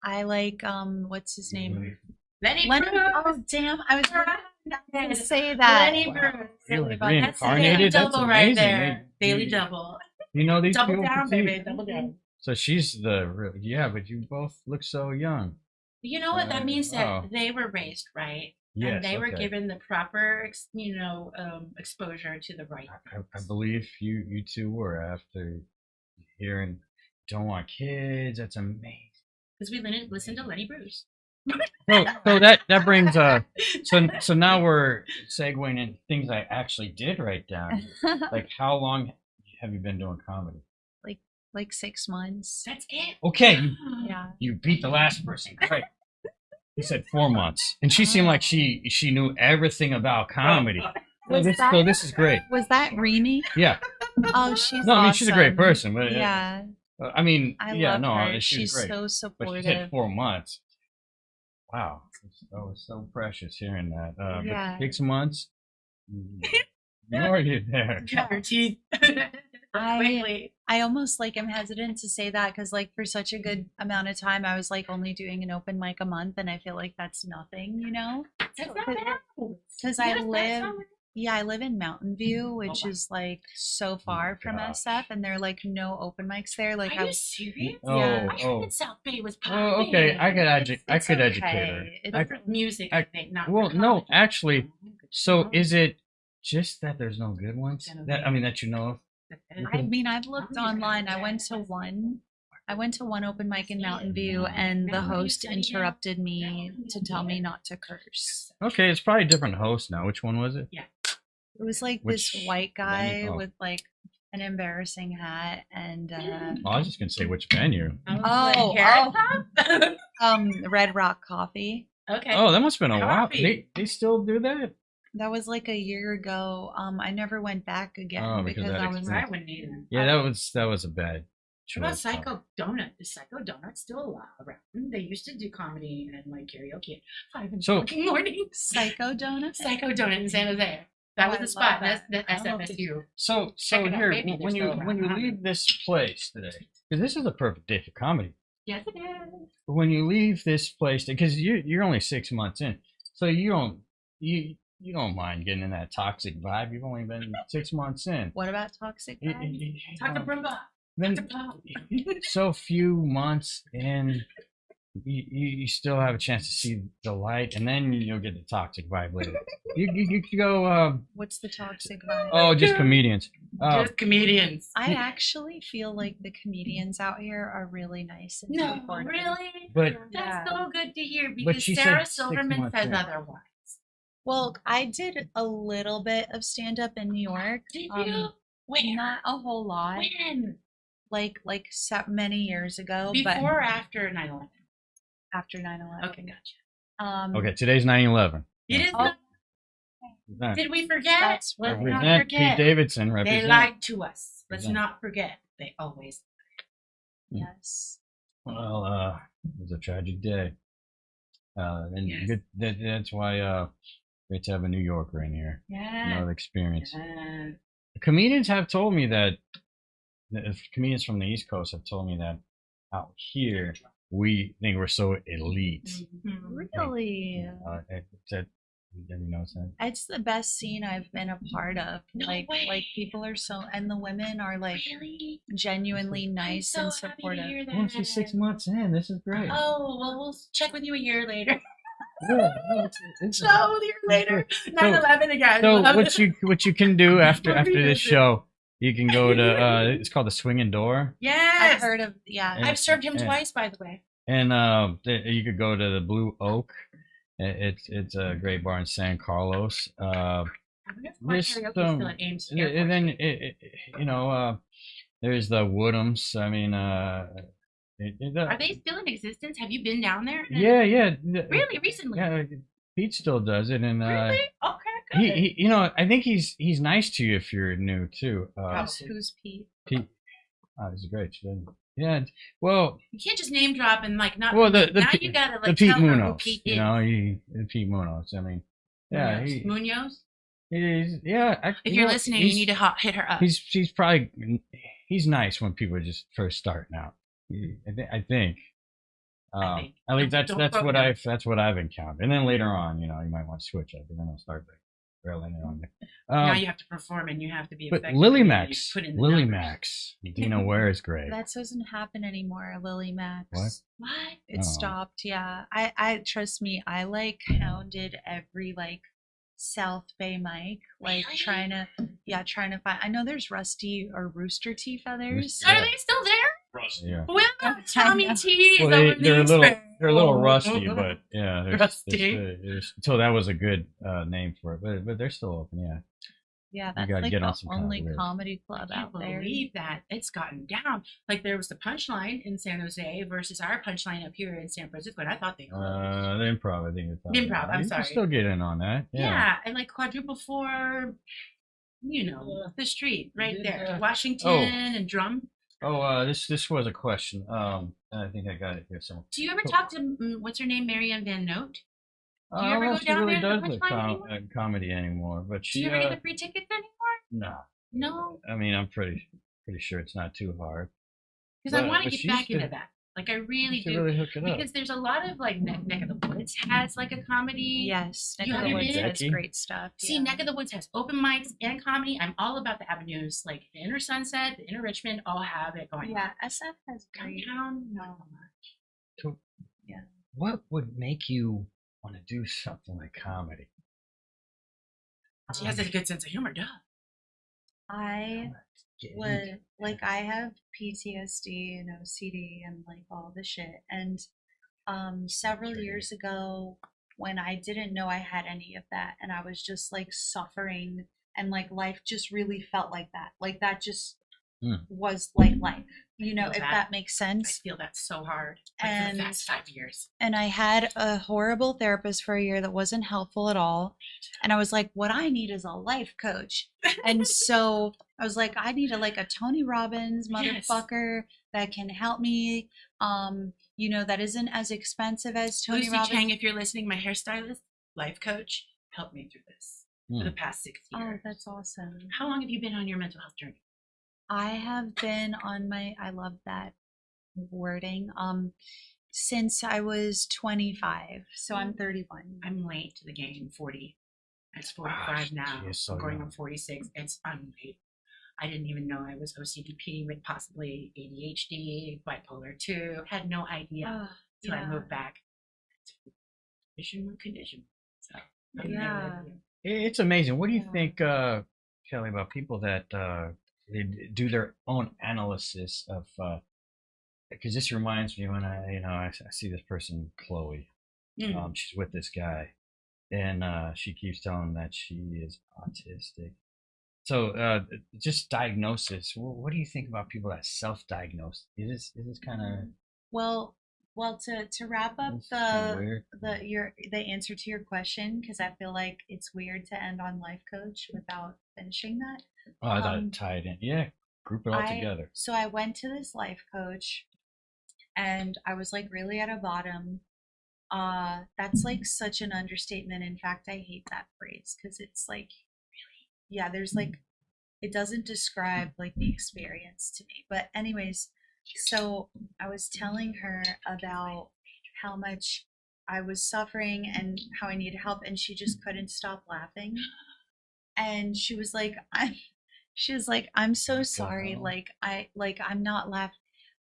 I like what's his name? Lenny Lenny. Bruce. Oh damn! I was going to Yes. say that. Lenny Wow. Bruce. You're like That's That's a reincarnated. daily That's double right amazing. there. Daily You- double. You know these Double people. down, Petite? baby. Double down. So she's yeah, but you both look so young. You know what that means? That Wow. they were raised right, Yes, and they were okay. given the proper, exposure to the right. I believe you two were after hearing "Don't Want Kids." That's amazing. Because we listened to Lenny Bruce. So that brings so now we're segueing into things I actually did write down. Like how long have you been doing comedy? like 6 months. That's it. Okay, Yeah. you beat the last person. Great. He said 4 months, and she seemed like she knew everything about comedy. Was So that- this is great. Was that Remy? Yeah. Oh, she's No, I mean she's a great awesome. person, but Yeah, I mean, I yeah, love no, her. she's great. so But she supportive. said 4 months. Wow, that was so precious hearing that. Yeah. But 6 months, you're already there. Cut your teeth. Quickly. I almost like am hesitant to say that because like for such a good amount of time I was like only doing an open mic a month and I feel like that's nothing, you know? That's not bad. Because I Yes, that's live not bad. Yeah, I live in Mountain View, which wow. is like so far from gosh. SF, and there are like no open mics there. Like Are you serious? Oh, Yeah. I heard that South Bay was popping. oh, okay. I could it's educate her. okay. It's I- But for music, I think not. well, for no, comedy. actually. Oh, good to So know. is it just that there's no good ones? That I mean, that you know of. I mean, I've looked I'm online. just- I went to one open mic in Mountain View, and the host interrupted me to tell me not to curse. Okay, it's probably a different host now. Which one was it? It was like Which this white guy venue? Oh. with like an embarrassing hat and Oh, I was just gonna say which venue. Oh, Carrot Top? Red Rock Coffee. Okay. Oh, that must have been a while. Coffee. They still do that? That was like a year ago. I never went back again Oh, because because that I was explains- I wouldn't either. Yeah, that was a bad What about choice. Psycho Donut? Is Psycho Donut still around? They used to do comedy and like karaoke at 5 in the So- fucking morning. Psycho Donut. Psycho Donut in San Jose. That Oh, was I the spot. love That's that. I love SFSU. So Check it out. here, Maybe when they're you still when you around. leave this place today, because this is a perfect day for comedy. Yes, it is. When you leave this place, because you're only 6 months in, so you don't mind getting in that toxic vibe. You've only been 6 months in. What about toxic You- vibe? you- Talk to Brumba. then Talk to Paul. so few months in, you still have a chance to see the light, and then you'll get the toxic vibe later. You could go, What's the toxic vibe? oh, just comedians. Just comedians. I actually feel like the comedians out here are really nice and No, supportive. really? But That's Yeah. so good to hear But because she Sarah said 6 Silverman months says in. otherwise. Well, I did a little bit of stand up in New York. Did you? Where? Not a whole lot. When? Like many years ago, Before but or after 9/11? after 9/11. Okay, gotcha. okay, today's 9/11. It is Oh. not. That- Did we forget? That's Let's right. not Represent Pete forget. Davidson. They Represent. lied to us. Let's Represent. not forget. They always. Yes. Well, it was a tragic day. And Yes. good, that's why great to have a New Yorker in here. Yeah. Another experience. Uh, Comedians have told me that comedians from the East Coast have told me that out here we think we're so elite. mhm. Really? Have you noticed that? It's the best scene I've been a part of. No like way. people are so, and the women are like Really? genuinely nice I'm and so happy to supportive. hear that. Well, she's 6 months in. This is great. Oh, well, we'll check with you a year later. Yeah, no, it's- No, a year later. 9/11 again. So Love what it. you can do after this Revisit. show, you can go to it's called the Swinging Door, Yes. I've heard of, yeah. Yeah. I've served him Yeah. twice, by the way. and you could go to the Blue Oak. It's a great bar in San Carlos. I wonder if my This, karaoke um, still at Ames And Airport. then there's the Woodhams. I mean, Are they still in existence? Have you been down there? yeah. Really? Recently? Yeah, Pete still does it, and Really? Okay, good. he I think he's nice to you if you're new too. Who's Pete? Pete, oh, this is great. She doesn't- Yeah, well, You can't just name drop and like not. well, the now Pete- you gotta the like Pete tell her who Munoz, Pete you is. know, the Pete Munoz. I mean, yeah, Munoz. he's yeah. If you're listening, you need to hit her up. He's probably he's nice when people are just first starting out. I think. I think. At least Don't that's quote what me. that's what I've encountered. And then later on, you might want to switch up, and then I'll start railing it on you. Now you have to perform and you have to be But effective. Lily and you Max, put in the Lily numbers. Max, Dina Ware is great. That doesn't happen anymore, Lily Max. What? What? It Oh. stopped, yeah. I trust me, I like hounded every like South Bay mic, like Really? trying to find. I know there's Rusty or Rooster T feathers. Yeah. Are they still there? Yeah. What about Tommy T? Well, they're a little rusty, but yeah, Rusty. so that was a good name for it. But they're still open, yeah. Yeah, that's gotta like get on the some kind of only list. comedy club I can't out there. believe that it's gotten down. Like there was the Punchline in San Jose versus our Punchline up here in San Francisco, and I thought they closed. The Improv, I think it's Improv, I'm you sorry. can still get in on that. yeah. Yeah. And like quadruple for, the street right Did, there, uh, Washington and Drum. Oh, this was a question. I think I got it here somewhere. Do you ever talk to what's her name, Marianne Van Note? Do you I don't ever know go if she down really there to does the the Punchline anymore? comedy anymore, but Do she you ever get the free tickets anymore? no. No, I mean, I'm pretty sure it's not too hard. because I But- want to but get she's back into good. that. Like I really You should do. really hook it up. Because there's a lot of like Neck of the Woods has like a comedy. Yes, Neck You of the have Woods it? has Becky? great stuff. See, yeah. Neck of the Woods has open mics and comedy. I'm all about the avenues. Like the Inner Sunset, the Inner Richmond all have it going Yeah, SF has on. great. Downtown, no. So, Yeah. what would make you want to do something like comedy? She has a good sense of humor, duh. I Get would into like I have PTSD and OCD and like all the shit. And several years ago when I didn't know I had any of that and I was just like suffering and like life just really felt like that. Like that just was like life. You know, feel if that. that makes I sense. feel that so hard. Like for And the past 5 years. and I had a horrible therapist for a year that wasn't helpful at all. And I was like, what I need is a life coach. And so I was like, I need a Tony Robbins Yes. motherfucker that can help me. You know, that isn't as expensive as Tony Lucy Robbins. Chang, if you're listening, my hairstylist, life coach, helped me through this for the past 6 Oh, years. that's awesome. How long have you been on your mental health journey? I have been on I love that wording. Since I was 25. So I'm 31. I'm late to the game, 40. It's 45 now. she is so I'm going young. on 46. I'm late. I didn't even know I was OCDP with possibly ADHD, bipolar 2. Had no idea Oh, until I yeah. moved back. Condition. So, I've Yeah. never- It's amazing. What do you Yeah. think, Kelly, about people that they do their own analysis of? Because this reminds me when I see this person, Chloe. Mm. She's with this guy, and she keeps telling that she is autistic. So, just diagnosis. What do you think about people that self-diagnose? Is this kind of Well, to wrap up weird? the answer to your question, because I feel like it's weird to end on life coach without finishing that. Oh, I thought it tied in. Yeah, group it all together. So I went to this life coach, and I was like really at a bottom. That's like such an understatement. In fact, I hate that phrase because it's like really, yeah, there's like it doesn't describe like the experience to me. But anyways, so I was telling her about how much I was suffering and how I needed help, and she just couldn't stop laughing. And she was like, I'm so sorry. I'm not laughing.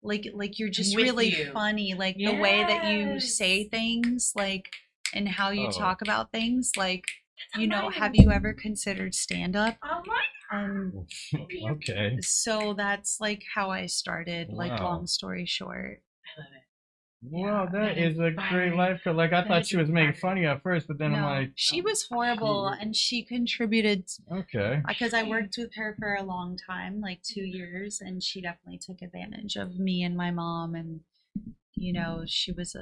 Like you're just with really you. funny. Like the way that you Yes. say things, like, and how you Oh. talk about things, like, you know, amazing. have you ever considered stand up? Oh my And Okay. so that's like how I started, like, Wow. long story short. I love it. Wow, Yeah. that is a great Inspiring. life coach. Like I That thought is she was making inspiring. funny at first, but then I'm No, like, she was horrible, and she contributed okay. because I worked with her for a long time, like 2 years, and she definitely took advantage of me and my mom. And you know, she was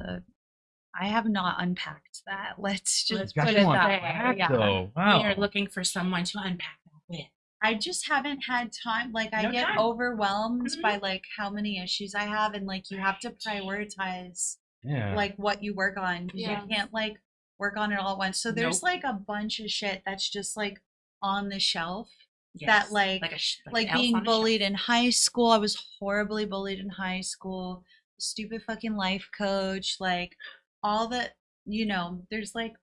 I have not unpacked that. Let's just Got put you it on that track, way. Yeah. though. Wow. We are looking for someone to unpack that with. I just haven't had time. Like I No get time. overwhelmed Mhm. by like how many issues I have, and like you have to prioritize Yeah. like what you work on. 'Cause Yeah. You can't like work on it all at once. So there's Nope. like a bunch of shit that's just like on the shelf. Yes. That like an elf being on a bullied shelf. in high school. I was horribly bullied in high school. Stupid fucking life coach, like all the, you know, there's like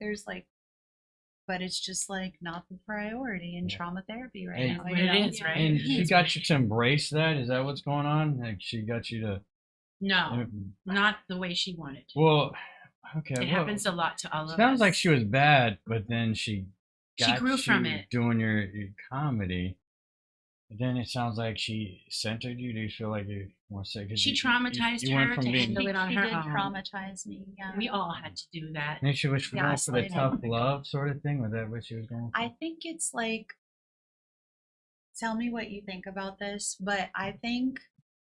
but it's just like not the priority in Yeah. trauma therapy right And- now. What you know? it is, right? And It she is. got you to embrace that. Is that what's going on? Like she got you to. No, not the way she wanted. Well, okay. It well, happens a lot to all of us. sounds like she was bad, but then she got grew from you it. doing your comedy. But then it sounds like she centered you. Do you feel like you want to say? 'Cause She you traumatized went her from to being- handle it on She her did own. traumatize me. Yeah. We all had to do that. Maybe she was going for the Gaslighting. tough love sort of thing. Was that what she was going for? I think it's like, tell me what you think about this, but I think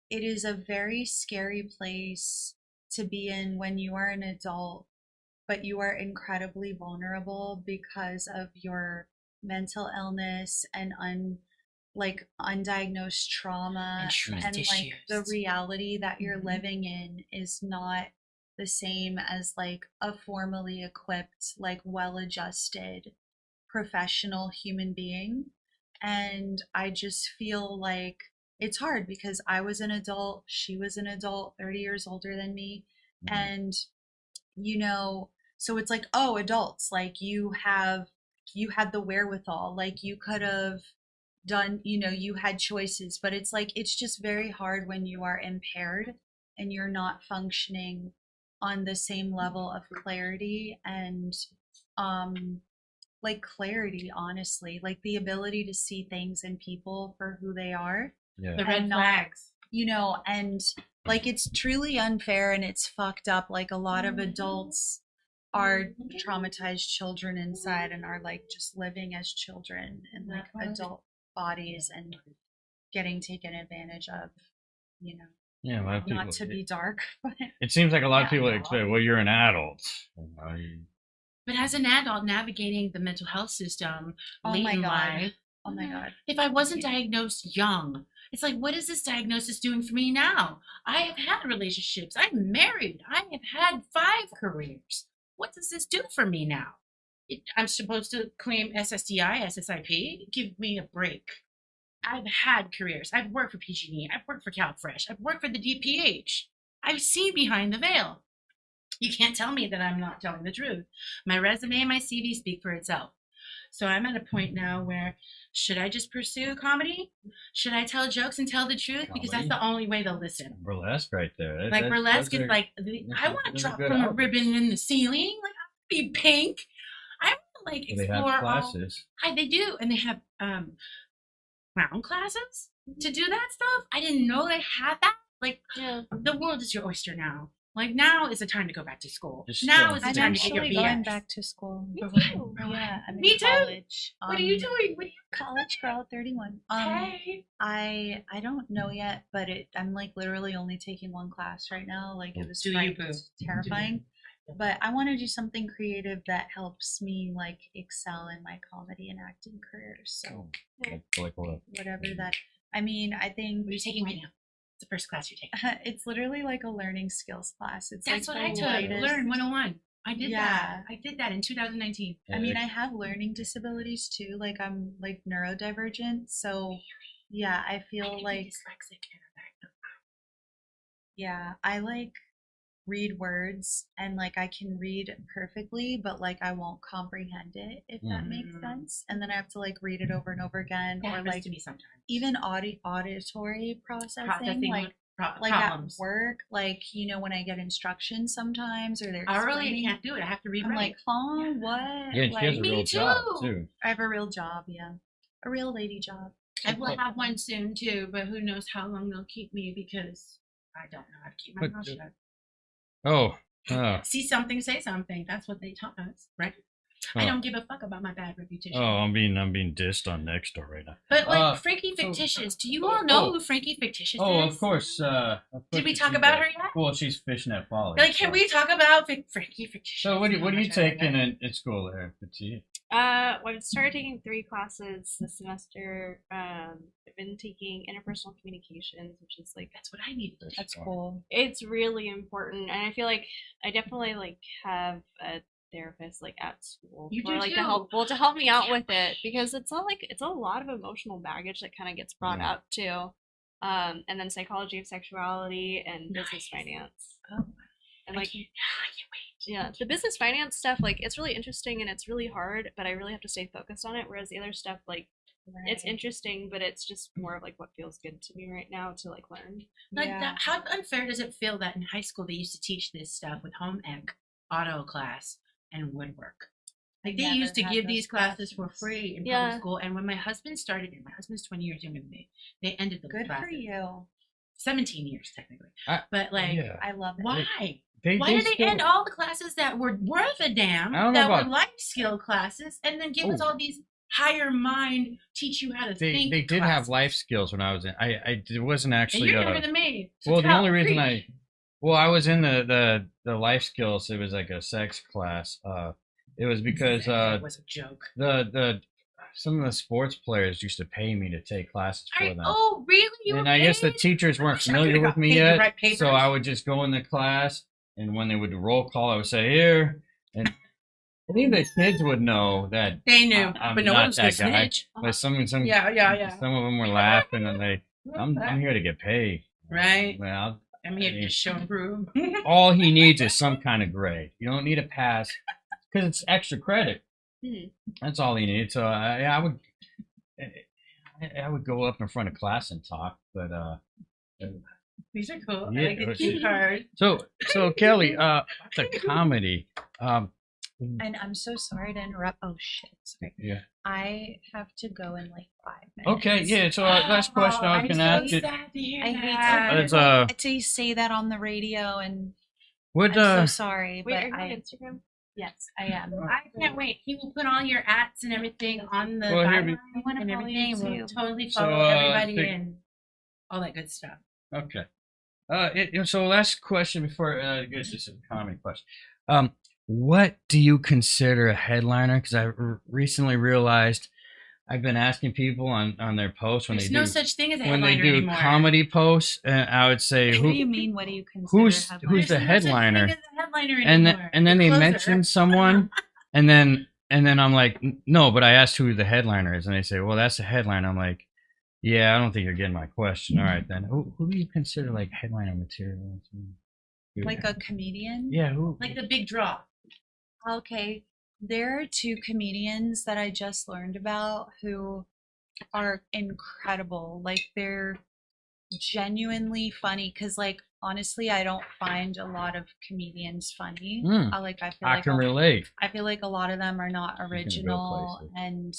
it is a very scary place to be in when you are an adult, but you are incredibly vulnerable because of your mental illness and undiagnosed trauma, And trust and like the issues. reality that you're Mhm. living in is not the same as like a formally equipped, like well-adjusted professional human being. And I just feel like it's hard because I was an adult, she was an adult, 30 years older than me. And, you know, so it's like, oh, adults, like you had the wherewithal, like you could have done, you know, you had choices, but it's like, it's just very hard when you are impaired and you're not functioning on the same level of clarity and, like clarity, honestly, like the ability to see things and people for who they are. Yeah. The red And not- flags. You know, and like it's truly unfair and it's fucked up. Like a lot of adults are traumatized children inside and are like just living as children in like adult bodies and getting taken advantage of, you know, Yeah, a lot of people. not to be dark, but It seems like a lot of Yeah. people expect, well, you're an adult. But as an adult navigating the mental health system Oh late my in God. life, oh my God. if I wasn't diagnosed young, it's like, what is this diagnosis doing for me now? I have had relationships. I'm married. I have had 5 careers. What does this do for me now? I'm supposed to claim SSDI, SSIP? Give me a break. I've had careers. I've worked for PG&E. I've worked for CalFresh. I've worked for the DPH. I've seen behind the veil. You can't tell me that I'm not telling the truth. My resume and my CV speak for itself. So I'm at a point now where, should I just pursue comedy? Should I tell jokes and tell the truth? Because that's the only way they'll listen. Burlesque right there. Like burlesque those is are- like, I want to those are drop good from a albums. ribbon in the ceiling. Like, I want to be pink. I want to like They explore have all. classes. They do, and they have clown classes to do that stuff. I didn't know they had that. Like, Yeah. the world is your oyster now. Like, now is the time to go back to school. Just Now don't is the I'm time to get your actually going BS. back to school. Me For too. what? Yeah, I'm Me in too. college. What are you doing? What are you College girl, 31. Hey. I don't know yet, but I'm like literally only taking one class right now. Like it was Do you, frightening, boo? it's terrifying. But I want to do something creative that helps me like excel in my comedy and acting careers. So Like what? whatever that. I mean, I think What are you taking right now? It's the first class you're taking. it's literally like a learning skills class. It's That's like what I the took. lightest- Learn 101. I did Yeah. that. I did that in 2019. I mean, I have learning disabilities too. Like I'm like neurodivergent, so yeah, I feel like dyslexic and yeah, I like read words and like I can read perfectly, but like I won't comprehend it if that makes Mhm. sense. And then I have to like read it over and over again, that or happens like to me sometimes. even auditory processing, Processing like problems. at work, like you know when I get instructions sometimes or they're I really explaining, can't do it. I have to read I'm right. like, huh, what? Yeah, and she has Like, a me real job too. too. I have a real job, yeah, a real lady job. I will have one soon too, but who knows how long they'll keep me because I don't know how to keep my But, mouth shut. Oh, See something, say something. That's what they taught us, right? I Oh. don't give a fuck about my bad reputation. I'm being dissed on Nextdoor right now. But like Frankie so- Fictitious, do you all know oh. who Frankie Fictitious Oh, is? of course. Did we she's talk about there. her yet? Well, she's fishnet Polly. Like, can we talk about Frankie Fictitious? So what do How you much I love taking her. in school there, Petite? Well, I've started taking 3 classes this semester. I've been taking interpersonal communications, which is like That's what I need to do. That's cool. it's really important, and I feel like I definitely like have a therapist like at school You for do like too. to help me out with it, because it's a lot of emotional baggage that kind of gets brought Yeah. up too. And then psychology of sexuality and business Nice. finance. Oh, And like I can't wait. yeah, the business finance stuff, like it's really interesting and it's really hard, but I really have to stay focused on it. Whereas the other stuff, like it's Right. interesting, but it's just more of like what feels good to me right now to like learn. Like, Yeah. that, how unfair does it feel that in high school they used to teach this stuff with home ec, auto class, and woodwork? Like, they Never used to had give those these classes for classes. free in Yeah. public school. And when my husband started it, my husband's 20 years younger than me, they ended those Good classes. for you. 17 years, technically. I- But, like, Yeah. I love it. why? They, Why did they still- end all the classes that were worth a damn, I don't know that about- were life skill classes, and then give us Oh. all these higher mind, teach you how to think They did have classes? life skills when I was in. It wasn't And actually. you're younger than me. So Well, the tell, only reason preach. I was in the life skills. It was like a sex class. It was because That was a joke. the some of the sports players used to pay me to take classes for them. Oh, really? You And were I guess the paid? teachers weren't wish I familiar could've with got me paid to yet, write papers. so I would just go in the class, and when they would roll call, I would say here, and I think the kids would know that. They knew, I'm but no not one was gonna that guy. snitch. But some Yeah. some of them were laughing, and I'm here to get paid. Right. Well, I'm here to show and prove. all he needs is some kind of grade. You don't need a pass because it's extra credit. Mhm. That's all he needs. So yeah, I would go up in front of class and talk, but These are cool. Yeah, I like the cue card. so Kelly, the comedy, And I'm so sorry to interrupt. Oh shit, sorry. yeah. I have to go in like 5 minutes. Okay, yeah. So last question I was I'm gonna so ask you. sad to hear I hate that. It's, to say that on the radio, and What I'm so sorry, Wait, but are you on I Instagram? yes, I am. I can't wait. He will put all your ats and everything on the Well, here byline we- I wanna and follow everything. you We'll too. totally So, follow everybody think- and all that good stuff. Okay. So last question before I guess this is a comedy question. What do you consider a headliner? Because I recently realized I've been asking people on their posts when There's they no do such thing as a when they headliner do anymore. comedy posts, and I would say What do you mean? What do you consider? who's headline? who's the There's no such thing headliner? as a headliner and anymore. and then The they closer. mention someone, and then I'm like, no, but I asked who the headliner is, and they say, well, that's the headliner. I'm like, yeah, I don't think you're getting my question. All right, then who do you consider like headliner material? Like a comedian? Yeah, who? like the big draw. Okay. There are two comedians that I just learned about who are incredible. Like they're genuinely funny because like honestly I don't find a lot of comedians funny. Mm. I feel I like can relate. I feel like a lot of them are not go original places. and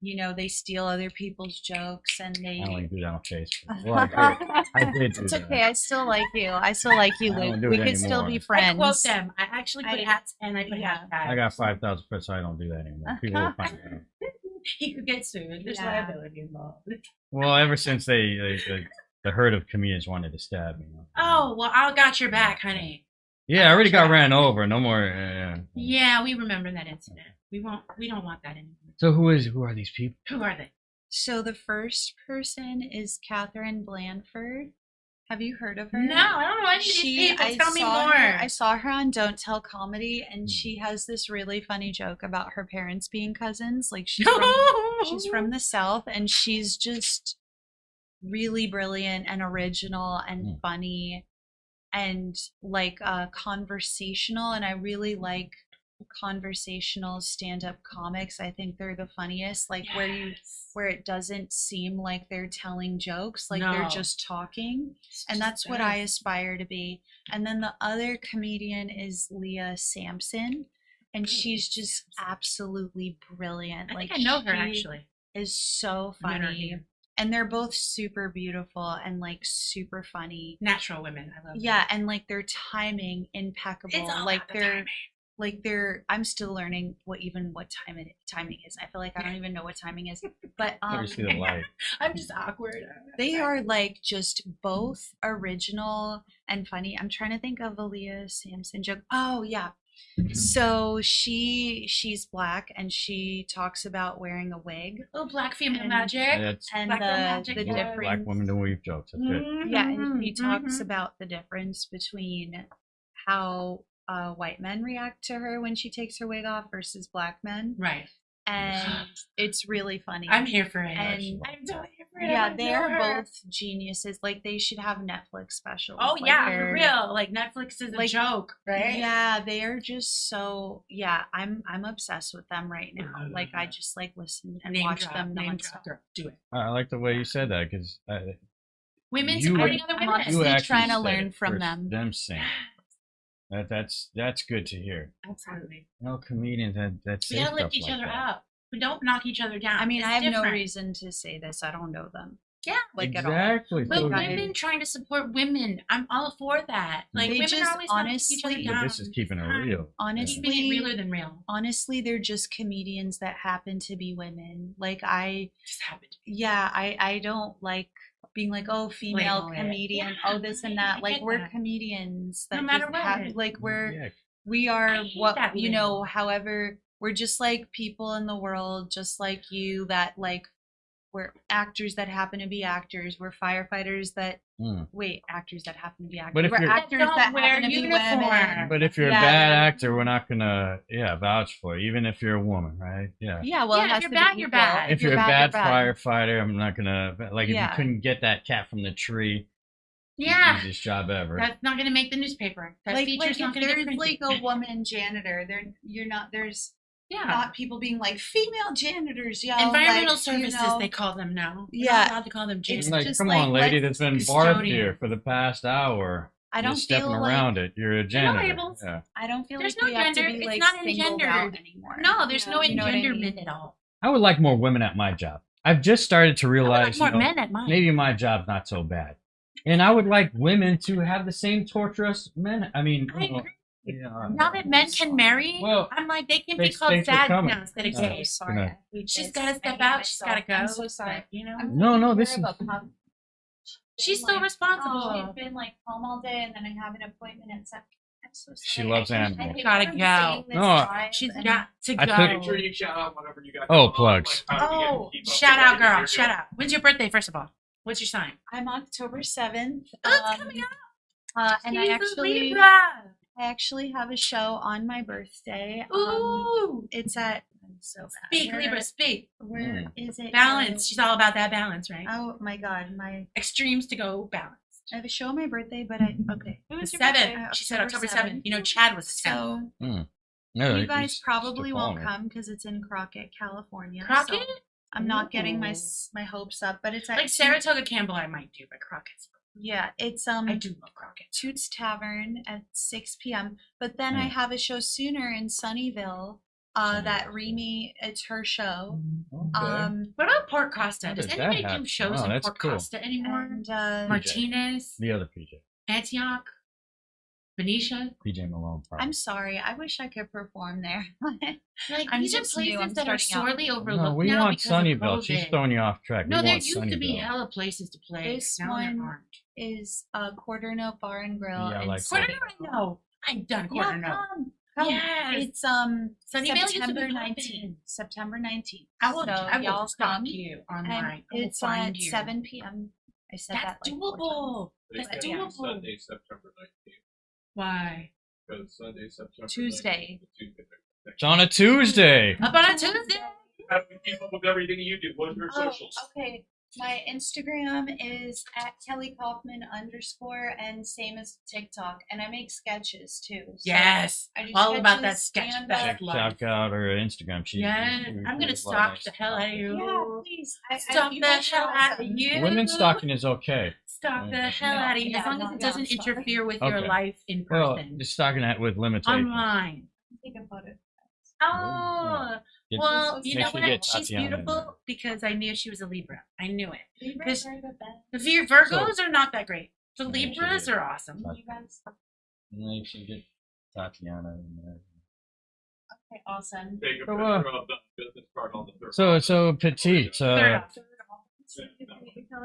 you know they steal other people's jokes and they I only do that on Facebook. Well, I did do it's that. okay. I still like you. I still like you, I don't Luke. do We it could still be anymore. friends. I quote them. I actually put I- hats and I put yeah. hashtags. I got 5,000 foot, so I don't do that anymore. People will find out. He could get sued. There's Yeah. liability involved. Well, ever since the herd of comedians wanted to stab me. Oh, well, I got your back, honey. Yeah, I already got ran over. No more. Yeah, we remember that incident. We don't want that anymore. So who are these people? Who are they? So the first person is Catherine Blanford. Have you heard of her? No, I don't know any of these people. Tell me more. I saw her on Don't Tell Comedy, and she has this really funny joke about her parents being cousins. Like she's from the South, and she's just really brilliant and original and funny, and like conversational. And I really like conversational stand-up comics. I think they're the funniest. Like where it doesn't seem like they're telling jokes, like they're No. just talking. And just that's what I best. aspire to be. And then the other comedian is Leah Sampson, and she's just absolutely brilliant. I like think I know her she actually. is so Met her funny. here. And they're both super beautiful and like super funny. Natural women. I love them. Yeah, and like their timing impeccable. It's all like about the they're timing. like they're I'm still learning what timing is. I feel like I don't even know what timing is. But Let me see the light. I'm just awkward. they are like just both original and funny. I'm trying to think of a Leah Sampson joke. Oh yeah. So she's black and she talks about wearing a wig. Oh, black female And- magic. That's And Black girl the magic, the yes. difference black women to weave jokes. That's good. yeah, and he Mhm, talks mhm. about the difference between how white men react to her when she takes her wig off versus black men, Right. and it's really funny. I'm here for it. And- I'm totally here for it. I yeah, wanna they know are her. both geniuses. Like they should have Netflix specials. Oh Like, yeah, for they're- real. Like Netflix is a like, joke, right? Yeah, they are just so yeah. I'm obsessed with them right now. Like I just like listen and Name watch drop, them name nonstop. drop. Girl, do it. I like the way you said that because Women You- supporting other I'm women. honestly trying to learn from them. Them sing. That's good to hear. Absolutely. You know, comedians that We say gotta lift stuff each like other that. up. We don't knock each other down. I mean, It's I have no different. reason to say this. I don't know them. Yeah. Like at all. Exactly. But So women trying to support women, I'm all for that. Like They women just are always knocking each other honestly- down. but this is keeping it Fine. real. Honestly, Keeping it realer than real. honestly, they're just comedians that happen to be women. Like I Just happened. yeah, I don't like being like, oh, female Label it. comedian, Yeah, oh this and that. I Like get we're that. comedians that No matter just what. have like Yeah. we are I hate what that you know, label. however, we're just like people in the world, just like you that like we're actors that happen to be actors. We're firefighters that Mm. actors that happen to be actors. But if we're you're- actors Don't that wear happen to be uniform. women. But if you're a Yeah, bad yeah. actor, we're not gonna vouch for you, even if you're a woman, right? Yeah. Yeah, well, Yeah, it if has you're to bad, be you're equal. bad. If you're a bad you're firefighter, I'm not gonna like if Yeah. you couldn't get that cat from the tree. Yeah. Easiest job ever. That's not going to make the newspaper. That Like feature's not if going to get there's printed. like a woman janitor, there's yeah. not people being like female janitors, y'all. Environmental like, services, they call them now. We're Yeah. not allowed to call them It's janitors. Like, just come like, on, lady, let's- that's been barred Custodian. here for the past hour. I don't You're stepping feel around like it. You're a no janitor. labels. Yeah. I don't feel There's like we no have to gender. be It's like not singled out engendered. anymore. No, there's Yeah. no You know what I engenderment mean? at all. I would like more women at my job. I've just started to I would realize like more you know, men at mine. maybe my job's not so bad. And I would like women to have the same torturous men. I mean, I you know, agree. yeah, Now that men can marry, Well, I'm like, they can be thanks- called thanks for dads coming. now instead of Yeah. gays. Sorry. Gonna- I hate She's this. got to I step hate out. She's got to myself. go. I'm so sorry. But, you know, I'm No, no, taking this care is- of a pup. she's still Like, responsible. Oh, she's been like home all day, and then I have an appointment at 7. I'm so sorry. She loves I animals. hate Gotta her go. saying this No, live, She's and- got to I go. think- Make sure you shout out whenever you got. Oh, going on, plugs. like, how do we get to Oh, keep up Shout with out, everything girl. you're Shout doing? out. When's your birthday, first of all? What's your sign? I'm October 7th. Oh, it's coming up. And She's a Libra. I actually have a show on my birthday. Ooh. It's at I'm so bad. Speak, Where- Libra, speak. Where is it? Balance. She's all about that balance, right? Oh my god, my Extremes to go balance. I have a show on my birthday, but I okay. When The was your 7th. birthday? She said October October 7th. You know, Chad was the 10th. So Yeah, you guys probably won't come because it's in Crockett, California. Crockett? So I'm not getting Ooh. my hopes up, but it's at Like Saratoga Campbell, I might do, but Crockett's. Yeah, it's I do love Crockett. Toots Tavern at 6 p.m. But then I Mm. have a show sooner in Sunnyvale. That Remy, it's her show. Okay. What about Port Costa? How Does does that anybody do happen? shows Oh, in that's Port cool. Costa anymore? And Martinez, The other PJ. Antioch, Benicia. PJ Malone. Probably. I'm sorry, I wish I could perform there. Like I'm these are just new, places I'm that are starting out. sorely overlooked No, we now want because of Sunnyvale. She's COVID. throwing you off track. No, we there want used to be Sunnyvale. hella places to play. This now there one- aren't. Is Quarter Note Bar and Grill. Yeah, I in like Quarter Sunnyvale. Note, I know. I've done Yeah, Quarter Note. come. Yes. It's Sunnyvale used to be September poppin'. 19th. September 19th. I will, So I will y'all stalk come. you And online. I will it's find at you. 7 p.m. I said That's that like 4 times. doable. They That's said doable. Sunday, September 19th. Why? Because Sunday, September Tuesday. 19th, Tuesday. It's on a Tuesday. Up on a Tuesday. How do we keep up with everything you do? What are your socials? Okay. My Instagram is at Kelly Kaufman _ and same as TikTok. And I make sketches too. So Yes. I do All about that sketches, sketch stand fest up. Check, life. check out her Instagram. Yes. I'm gonna stalk the hell out of you. Yeah, please. Stalk you the guys are hell out of awesome. you. Women stalking is okay. Stalk the Yeah. hell out of you. Yeah, As long no, as it yeah, doesn't stop. interfere with your Okay. life in Well, person. just stalking that with limitations. Online. Take a photo. Oh. Get- Well, you Make know sure you what? get She's Tatiana in beautiful there. because I knew she was a Libra. I knew it. Libras are the best. The Virgos are not that great. The Make sure Libras you- are awesome. You guys. Make sure you get Tatiana in there. Okay, awesome. Take a So, picture of the business card on the third. So petite. Third off.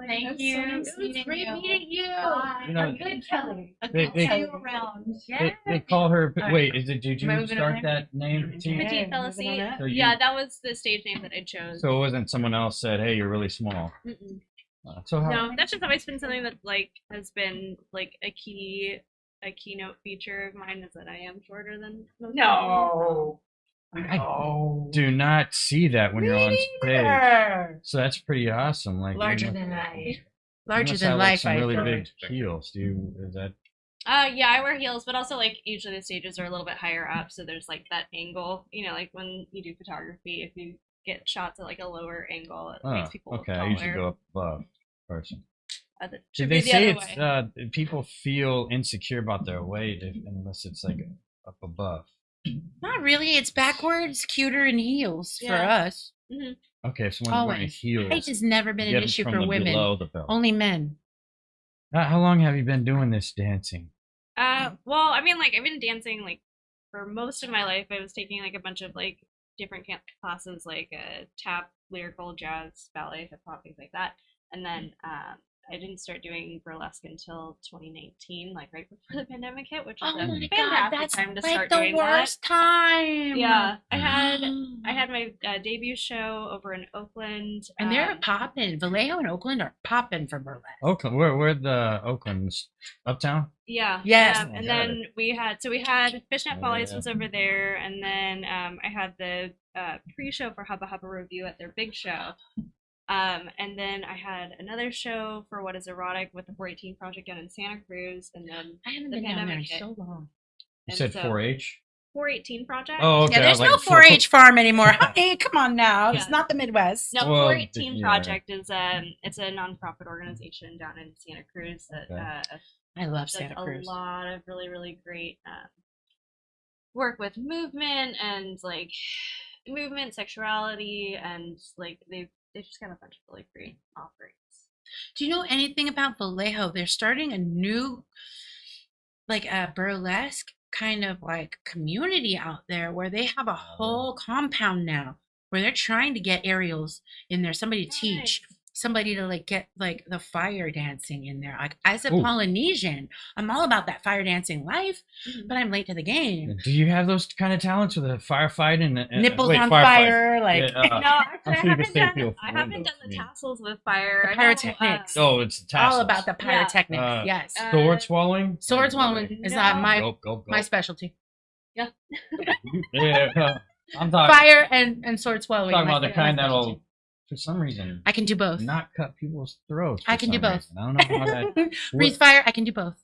Thank you. So It nice was meeting great you. meeting you. Bye. You know, A good Kelly. A they- good they- Kelly around. They call her. All right. Wait, is it? Did Am I you moving start on that name? Petite? Petite Yeah, moving on Felicite. up. So you- Yeah, that was the stage name that I chose. So it wasn't someone else said, "Hey, you're really small." Mm-mm. So how? No, that's just always been something that like has been like a keynote feature of mine is that I am shorter than most people. No. I do not see that when you're on stage. Neither. So that's pretty awesome. Like Larger you than must- life. you Larger must than have, like, life, some I really feel big like. heels. Do you? Is that? Yeah, I wear heels, but also like usually the stages are a little bit higher up, so there's like that angle. You know, like when you do photography, if you get shots at like a lower angle, it makes people look okay. taller. I usually go up above person. It Did should they be the say other it's way. people feel insecure about their weight unless it's like up above? Not really. It's backwards, cuter in heels for Yeah. us. Okay, so when wearing Always. heels, Height has never been get an it issue from for the women. below the belt. Only men. How long have you been doing this dancing? Well, I mean, like I've been dancing like for most of my life. I was taking like a bunch of like different classes, like tap, lyrical, jazz, ballet, hip hop, things like that. And then I didn't start doing burlesque until 2019, like right before the pandemic hit, which is Oh a my god, fantastic that's time to like start the doing worst time. Yeah, I had my debut show over in Oakland, And they're popping. Vallejo and Oakland are popping for burlesque. Oakland, where the Oakland's uptown? Yeah. Yes. And got then we had Fishnet Oh, Follies yeah. was over there, and then I had the pre-show for Hubba Hubba Review at their big show. And then I had another show for What is Erotic with the 418 Project down in Santa Cruz, and then I haven't the been down there in pandemic hit. so long. You And said so- 4-H. 418 Project. Oh, okay. Yeah, I there's was no like, 4-H farm anymore. Honey, come on now. Yeah. It's not the Midwest. No, Well, 418 yeah. Project is it's a nonprofit organization down in Santa Cruz that Okay. I love does Santa Cruz. a lot of really, really great work with movement and like movement, sexuality, and like they just got a bunch of really great offerings. Do you know anything about Vallejo? They're starting a new, like a burlesque kind of like community out there where they have a whole compound now where they're trying to get aerials in there, somebody to teach, somebody to like get like the fire dancing in there. Like as a Ooh. Polynesian, I'm all about that fire dancing life, but I'm late to the game. Do you have those kind of talents with a firefighting and Nipples wait, on firefight? fire, like Yeah, No, actually, I I'm sure you haven't can stay done. feel I haven't windows done for the me. tassels with fire. The I know, pyrotechnics. Oh, it's tassels. all about the pyrotechnics. Uh, Yes, Sword swallowing. sword swallowing is not my Go. my specialty. Yeah, I'm talking. Fire and sword swallowing. Talking my about the my kind specialty. that'll, for some reason, I can do both. not cut people's throats. I for can do some both. reason. I don't know how that. Breathe fire. I can do both.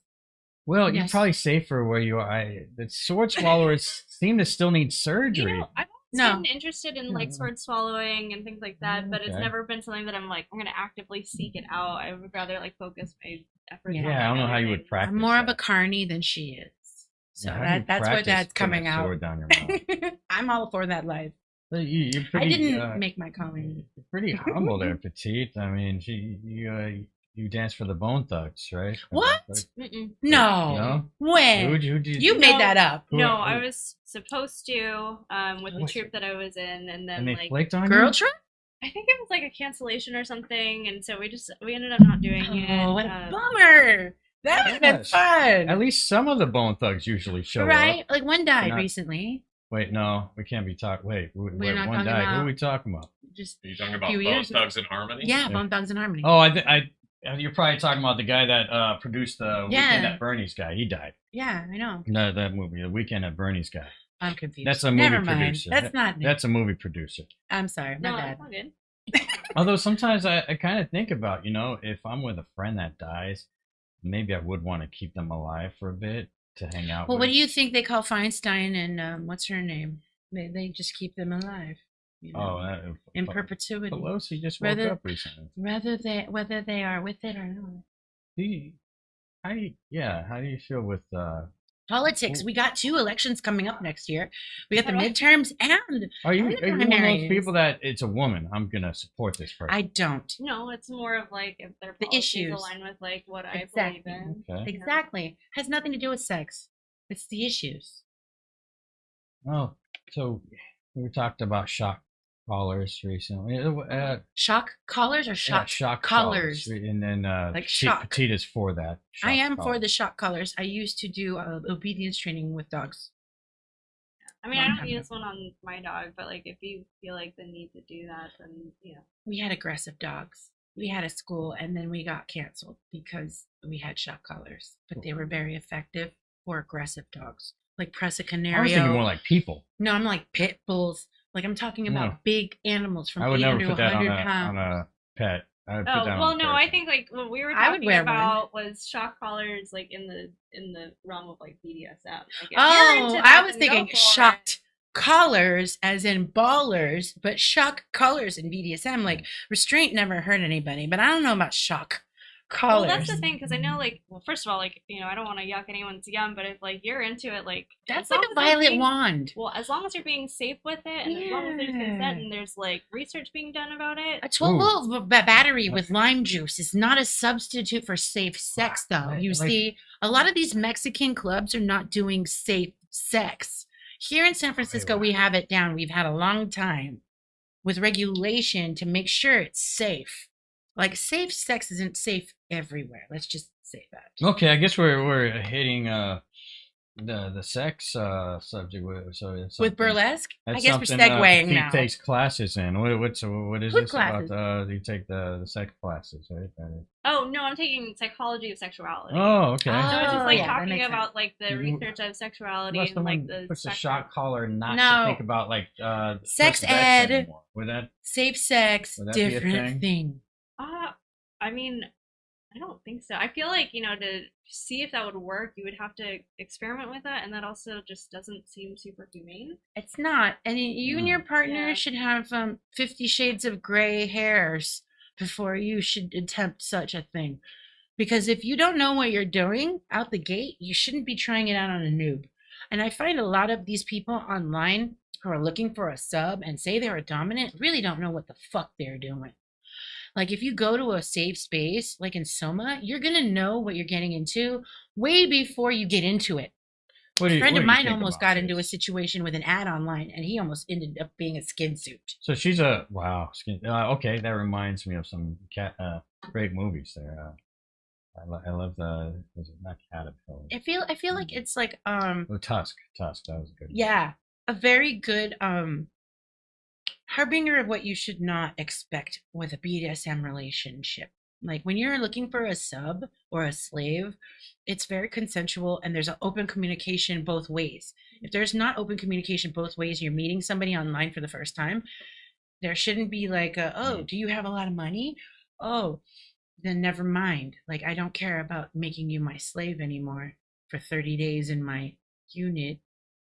Well, you're Yes. probably safer where you are. The sword swallowers seem to still need surgery. You know, I've No. always been interested in like sword swallowing and things like that, but it's Okay. never been something that I'm going to actively seek it out. I would rather like focus my efforts. Yeah. on Yeah, I don't know how you would other things. practice. I'm more of a that. carney than she is. So Yeah, how do you that's where practice that's putting coming a out. sword down your mouth? I'm all for that life. You're I pretty, didn't make my calling. you're pretty humble there, Petite. I mean, you dance for the Bone Thugs, right? What? Mm-mm. No. No? When? Who did You made No. that up. Who- No, who- I was supposed to with the What's troupe that I was in, and then and they like flaked on Girl you? trip? I think it was like a cancellation or something, and so we ended up not doing it. Oh, what a bummer. That would have been Yes. fun. At least some of the Bone Thugs usually show right? up. Like one died Not- recently. Wait, no, we can't be talking. Wait, We're not one talking died. Who about- are we talking about? Just Are you talking a about few Bone years ago. Thugs and Harmony? Yeah, Bone Thugs and Harmony. Oh, you're probably talking about the guy that produced the Weekend at Bernie's guy. He died. Yeah, I know. No, that movie, the Weekend at Bernie's guy. I'm confused. That's a movie Never mind. producer. That's not me. That's a movie producer. I'm sorry. My No, bad. it's all good. Although sometimes I kind of think about, if I'm with a friend that dies, maybe I would want to keep them alive for a bit to hang out Well, with. what do you think they call Feinstein and what's her name? They just keep them alive. You know, Oh, in perpetuity. Pelosi just woke Whether- up recently. whether they are with it or not. How do you feel with Politics. Ooh. We got 2 elections coming up next year. We got the Hello? midterms and are you And the one of those primaries. people that it's a woman, I'm gonna support this person? I don't. No, it's more of like if their The policies issues. align with like what Exactly. I believe in. Okay. Exactly. Has nothing to do with sex. It's the issues. Oh, so we talked about shock collars recently. Shock collars or Yeah, shock, shock collars? and then Like shock. Petite is for that. I shock am for collar. the shock collars. I used to do obedience training with dogs. I mean, Long I don't time use one on my dog, but like if you feel like the need to do that, then We had aggressive dogs. We had a school and then we got canceled because we had shock collars, but they were very effective for aggressive dogs. Like press a I was thinking canario. more like people. No, I'm like pit bulls. Like I'm talking about No. big animals from I would 80 never to put that 100 on pounds. a pet. I would put Oh that well, on a no, I person. think like what we were I would talking wear one. about was shock collars, like in the realm of like BDSM. Like, if you're Oh, into I that, was then go thinking for it. shocked collars as in ballers, but shock collars in BDSM. Like restraint never hurt anybody, but I don't know about shock collars. Well, that's the thing, because I know, like, well, first of all, like, I don't want to yuck anyone's yum, but if like you're into it, like, That's as like long a as you're violet being- wand. Well, as long as you're being safe with it, and as long as there's consent Yeah. and there's like research being done about it. A 12-volt battery with lime juice is not a substitute for safe sex, though. You Like- see, a lot of these Mexican clubs are not doing safe sex. Here in San Francisco, we have it down. We've had a long time with regulation to make sure it's safe. Like safe sex isn't safe everywhere. Let's just say that. Okay, I guess we're hitting the sex subject so it's With something burlesque, I that's guess we're something segueing Pete now. takes classes in. What is What this classes? about? You take the sex classes, right? Oh no, I'm taking psychology of sexuality. Oh, okay. So it's just like yeah, that talking makes about like the You- research of sexuality Unless and someone like the puts a spectrum. shock collar not No. to think about like Sex first sex ed. anymore. Would that Safe sex, Would that be a different thing. I mean, I don't think so. I feel like, to see if that would work, you would have to experiment with that, and that also just doesn't seem super humane. It's not. And you and your partner Yeah. should have 50 shades of gray hairs before you should attempt such a thing. Because if you don't know what you're doing out the gate, you shouldn't be trying it out on a noob. And I find a lot of these people online who are looking for a sub and say they're a dominant really don't know what the fuck they're doing. Like if you go to a safe space, like in Soma, you're gonna know what you're getting into way before you get into it. What do A you, friend what of do you mine think almost about got into a this? situation with an ad online, and he almost ended up being a skin suit. So she's a wow. Okay, that reminds me of some great movies there. I love the was it not Caterpillar? I feel like it's like Oh, Tusk. That was a good. yeah, a very good harbinger of what you should not expect with a BDSM relationship. Like when you're looking for a sub or a slave, it's very consensual and there's an open communication both ways. If there's not open communication both ways, you're meeting somebody online for the first time, there shouldn't be like, oh, do you have a lot of money? Oh, then never mind. Like, I don't care about making you my slave anymore for 30 days in my unit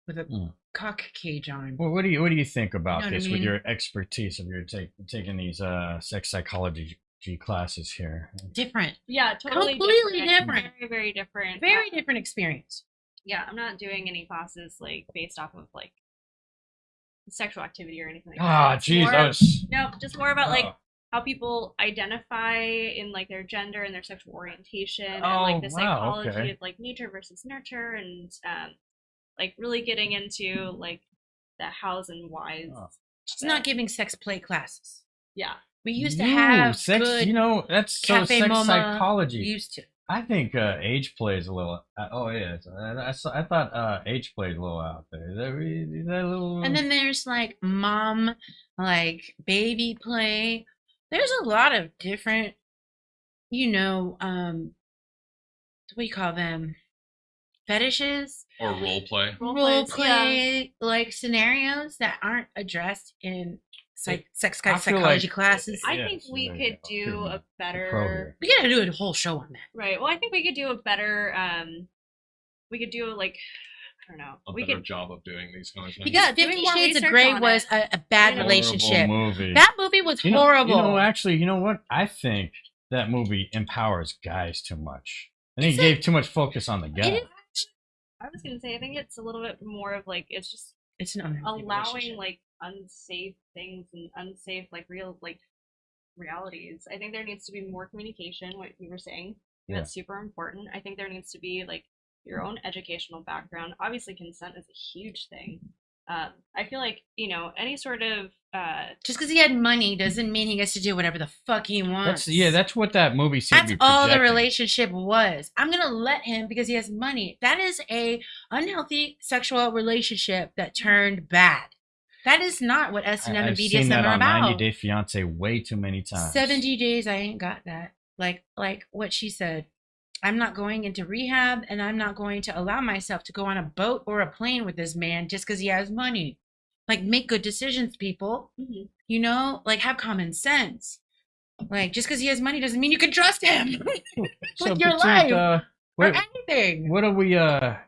with a cock cage on. Well, what do you think about You know what I this with mean? your expertise of your taking these sex psychology classes here? Different. Yeah, totally Completely different. Very, very different. Very different experience. Yeah, I'm not doing any classes like based off of like sexual activity or anything like Ah, that. It's jeez, more- that was. No, just more about like Oh. how people identify in like their gender and their sexual orientation and Oh, like the wow, psychology okay. of like nature versus nurture and like really getting into like the hows and whys. Oh. Just not giving sex play classes. Yeah. We used to Ooh, have sex. good That's so Cafe sex Moma. psychology. We used to. I think age plays a little. Oh yeah, I thought age played a little out there. Is that a little? And then there's like mom, like baby play. There's a lot of different, what do you call them? Fetishes, Or role play. Role role plays, play, like scenarios that aren't addressed in sex I feel psychology like- classes. I Yes, think we there could you go. do a Pro better here. We gotta do a whole show on that. right. Well, I think we could do a better we could do like I don't know. A We better could job of doing these kind of things. Because doing 50 more Shades of research Grey on was it. a bad You know? relationship. Horrible movie. That movie was horrible. Actually, you know what? I think that movie empowers guys too much. I think Is it gave too much focus on the guy. It is- I was gonna say I think it's a little bit more of like it's just It's an unhealthy allowing relationship. like unsafe things and unsafe like real like realities. I think there needs to be more communication, what you were saying. Yeah. That's super important. I think there needs to be like your own educational background. Obviously consent is a huge thing. I feel like, any sort of Just because he had money doesn't mean he gets to do whatever the fuck he wants. That's what that movie seemed to That's be all the projecting. relationship was. I'm gonna let him because he has money. That is a unhealthy sexual relationship that turned bad. That is not what S&M and I've seen BDSM that are on about. 90 Day Fiance way too many times. 70 days, I ain't got that. Like what she said. I'm not going into rehab, and I'm not going to allow myself to go on a boat or a plane with this man just because he has money. Like, make good decisions, people. Like, have common sense. Like, just because he has money doesn't mean you can trust him So, with your Petite, life or what, anything. what are we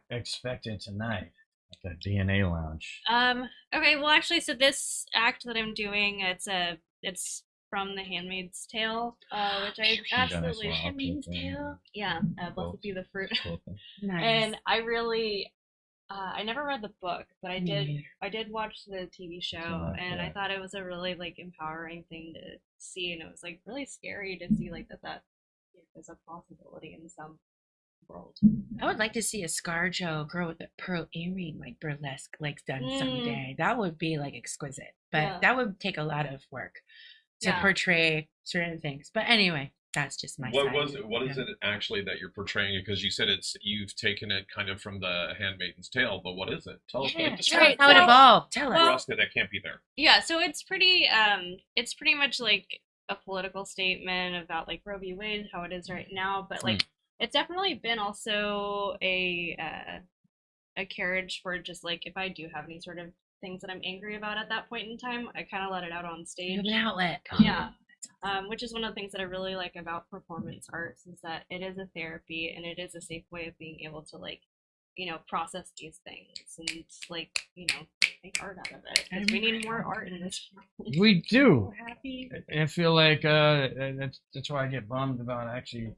expecting tonight at the DNA Lounge? okay, well actually so this act that I'm doing it's from The Handmaid's Tale, which I absolutely Handmaid's Tale. yeah, blessed be the fruit. Nice. And I really I never read the book, but I Me did neither. I did watch the TV show like and I that. thought it was a really like empowering thing to see, and it was like really scary to see like that is a possibility in some world. I would like to see a ScarJo girl with a pearl earring like Burlesque like done someday. That would be like exquisite, but Yeah. that would take a lot of work. to Yeah. portray certain things. But anyway, that's just my What side. was it? What is Yeah. it actually that you're portraying? Because you said you've taken it kind of from the Handmaiden's Tale, but what is it? Tell us. Yeah, Like, tell Right, us how it so- evolved. Tell us. well- for us that can't be there. Yeah, so it's pretty much like a political statement about like Roe v. Wade, how it is right now, but like it's definitely been also a carriage for just like if I do have any sort of things that I'm angry about at that point in time, I kind of let it out on You stage. have an outlet. Yeah. Which is one of the things that I really like about performance arts is that it is a therapy and it is a safe way of being able to like, process these things and like, make art out of it. Because we need more art in this world. We do. We're happy. I feel like that's why I get bummed about actually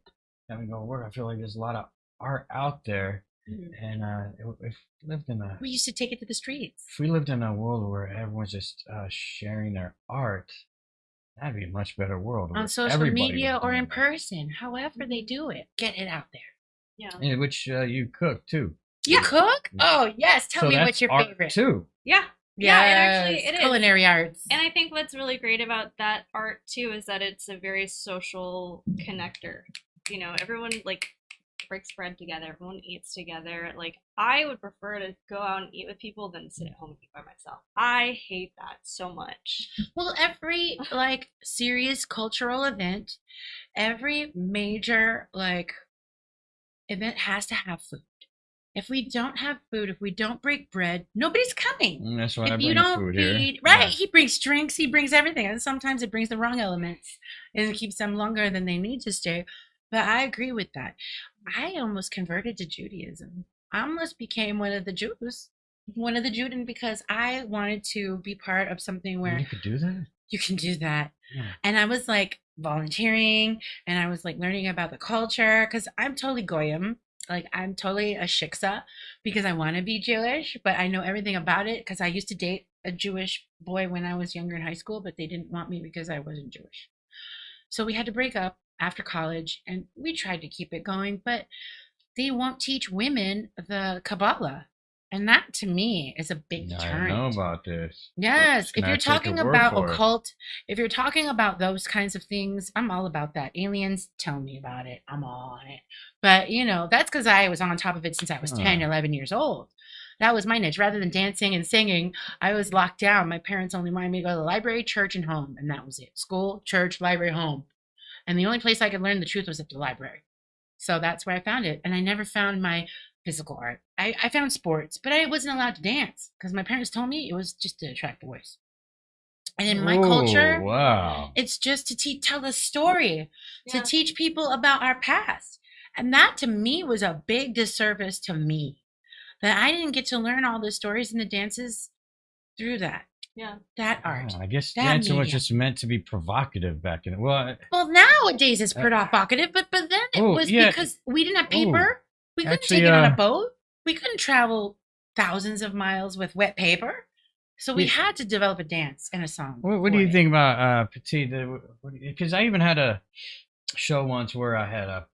having to go to work. I feel like there's a lot of art out there, and if we lived in a We used to take it to the streets. if we lived in a world where everyone's just sharing their art, that'd be a much better world. On where social everybody media was or doing in that. person, however they do it, get it out there. Yeah. Yeah, which you cook too. You cook? Oh yes. Tell So me that's what's your art favorite. too. Yeah. Yeah, it actually- it is. Culinary arts. And I think what's really great about that art too is that it's a very social connector. Everyone like breaks bread together, everyone eats together. Like I would prefer to go out and eat with people than sit at home and eat by myself. I hate that so much. Well, every like serious cultural event, every major like event has to have food. If we don't have food, if we don't break bread, nobody's coming. And that's why I If bring you the don't food feed, here. right? Yeah. He brings drinks, he brings everything, and sometimes it brings the wrong elements and it keeps them longer than they need to stay. But I agree with that. I almost converted to Judaism. I almost became one of the Jews, one of the Juden, because I wanted to be part of something where You could do that. you can do that. Yeah. And I was like volunteering and I was like learning about the culture because I'm totally goyim. Like I'm totally a shiksa because I want to be Jewish, but I know everything about it because I used to date a Jewish boy when I was younger in high school, but they didn't want me because I wasn't Jewish. So we had to break up after college and we tried to keep it going, but they won't teach women the Kabbalah. And that to me is a big I deterrent. know about this. Yes, if Can I you're take your talking word about for it? occult, if you're talking about those kinds of things, I'm all about that. Aliens, tell me about it. I'm all on it. But, that's because I was on top of it since I was 10, 11 years old. That was my niche. Rather than dancing and singing, I was locked down. My parents only wanted me to go to the library, church, and home. And that was it. School, church, library, home. And the only place I could learn the truth was at the library. So that's where I found it. And I never found my physical art. I found sports, but I wasn't allowed to dance because my parents told me it was just to attract boys. And in my culture, Wow. it's just to tell a story, to Yeah. teach people about our past. And that to me was a big disservice to me that I didn't get to learn all the stories and the dances through that Yeah. art. I guess that dancing was medium. just meant to be provocative back in. Well, Well, nowadays it's provocative, but then it Oh, was yeah. because we didn't have paper. We couldn't Actually, take it on a boat. We couldn't travel thousands of miles with wet paper. So we Yeah. had to develop a dance and a song. what do for you it. think about Petite? Because I even had a show once where I had a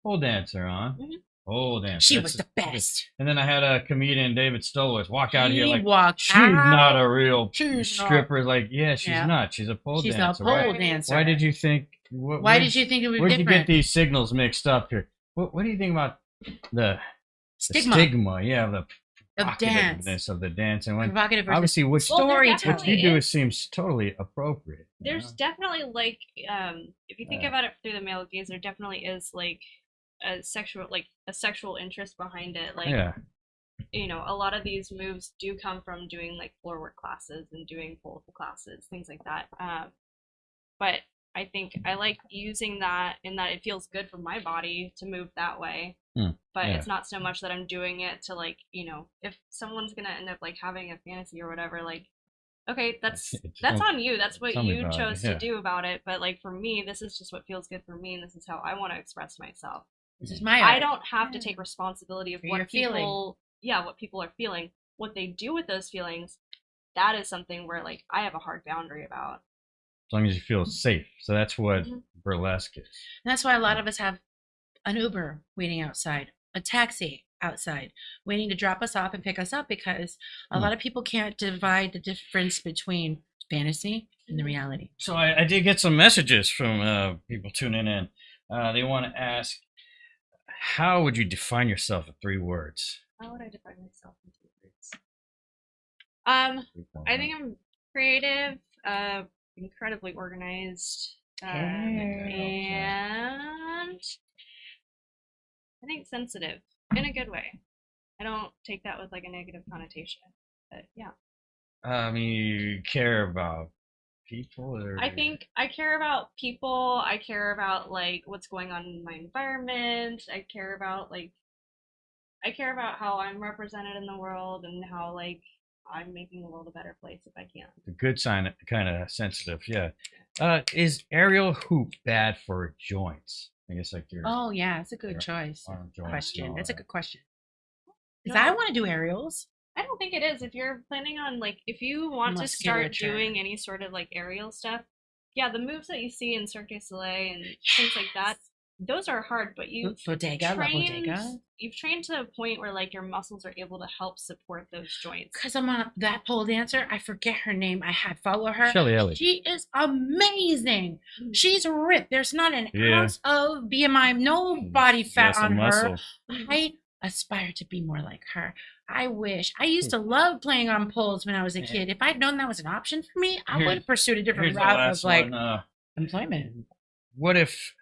pole dancer on. Mhm. Pole dancer. She That's was the best. And then I had a comedian, David Stolowitz, walk out here He like, walked she's out. not a real She's not. stripper. Like, yeah, she's Yeah. not. She's a pole She's dancer. a pole Why, dancer. why did you think? Why did you think it was Where'd you get different? these signals mixed up here? What do you think about the Stigma yeah, the of dance. provocativeness of the dance, and when Provocative versus obviously what Well, there storytelling. what you do seems totally appropriate. you There's know? definitely like if you think Yeah. about it through the male gaze, there definitely is like a sexual interest behind it. Like yeah, a lot of these moves do come from doing like floor work classes and doing pole classes, things like that. But I think I like using that in that it feels good for my body to move that way. But yeah. it's not so much that I'm doing it to like, if someone's gonna end up like having a fantasy or whatever, like, okay, that's Don't- on you. That's what tell me you about it, chose yeah. to do about it. But like for me, this is just what feels good for me, and this is how I want to express myself. This is my I art. don't have to Yeah. take responsibility of For what your feeling. what people are feeling. What they do with those feelings, that is something where like I have a hard boundary about. as long as you feel safe. So that's what Mhm. burlesque is. And that's why a lot of us have an Uber waiting outside, a taxi outside, waiting to drop us off and pick us up because a lot of people can't divide the difference between fantasy and the reality. So I did get some messages from people tuning in. They want to ask, how would you define yourself in 3 words? How would I define myself in 3 words? I think I'm creative, incredibly organized, and I think sensitive in a good way. I don't take that with like a negative connotation, but yeah. I mean, you care about people, or I think I care about people. I care about like what's going on in my environment. I care about how I'm represented in the world and how like I'm making the world a better place if I can. the good sign, kind of sensitive. Yeah. Is aerial hoop bad for joints? I guess like your Oh yeah, it's a good your choice. arm joints. Question. and all That's a that. good question. Because No. I want to do aerials. I don't think it is. If you're planning on like if you want to start Musculature. doing any sort of like aerial stuff, yeah, the moves that you see in Cirque du Soleil and things like that, those are hard, but you've Bodega, La trained Bodega. you've trained to a point where like your muscles are able to help support those joints. Because I'm on that pole dancer. I forget her name. I had follow her. Shelly Ellie. She is amazing. She's ripped. There's not an Yeah. ounce of BMI, no body fat Yes, a on her. muscle. I aspire to be more like her. I wish. I used to love playing on poles when I was a kid. If I'd known that was an option for me, I Here- would have pursued a different Here's the route last of like one. employment. What if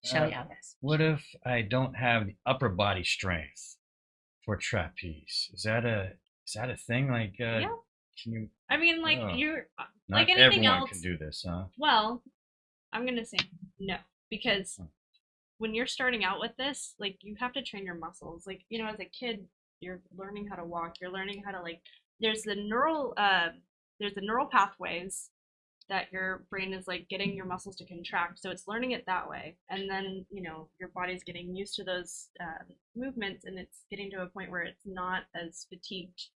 Shelly Alice. What if I don't have the upper body strength for trapeze? Is that a thing? Like, Yeah. can you? I mean, like Oh. you're Not like anything everyone else. can do this, huh? Well, I'm gonna say no because Hmm. when you're starting out with this, like you have to train your muscles. Like as a kid, you're learning how to walk. You're learning how to like. There's the neural pathways that your brain is like getting your muscles to contract. So it's learning it that way, and then your body's getting used to those movements, and it's getting to a point where it's not as fatigued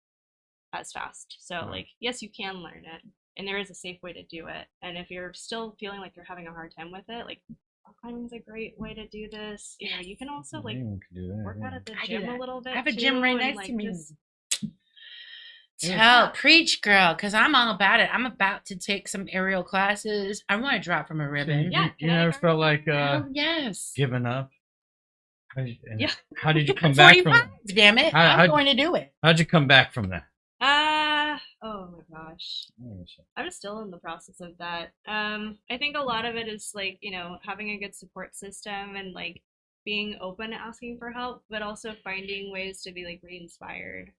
as fast. So Right. like yes, you can learn it, and there is a safe way to do it. And if you're still feeling like you're having a hard time with it, like rock climbing is a great way to do this. You can also like Anyone can do that. work out at the I do gym a that. little bit. I have a too, gym right and, next like, to me. just- Tell, preach, girl, because I'm all about it. I'm about to take some aerial classes. I want to drop from a ribbon. Yeah, You can I never borrow felt like Oh, yes. giving up? Yeah. How did you come I'm back 45, from? damn it. How- I'm going to do it. How'd you come back from that? Oh my gosh. I'm still in the process of that. I think a lot of it is like, having a good support system and like being open to asking for help, but also finding ways to be like re-inspired.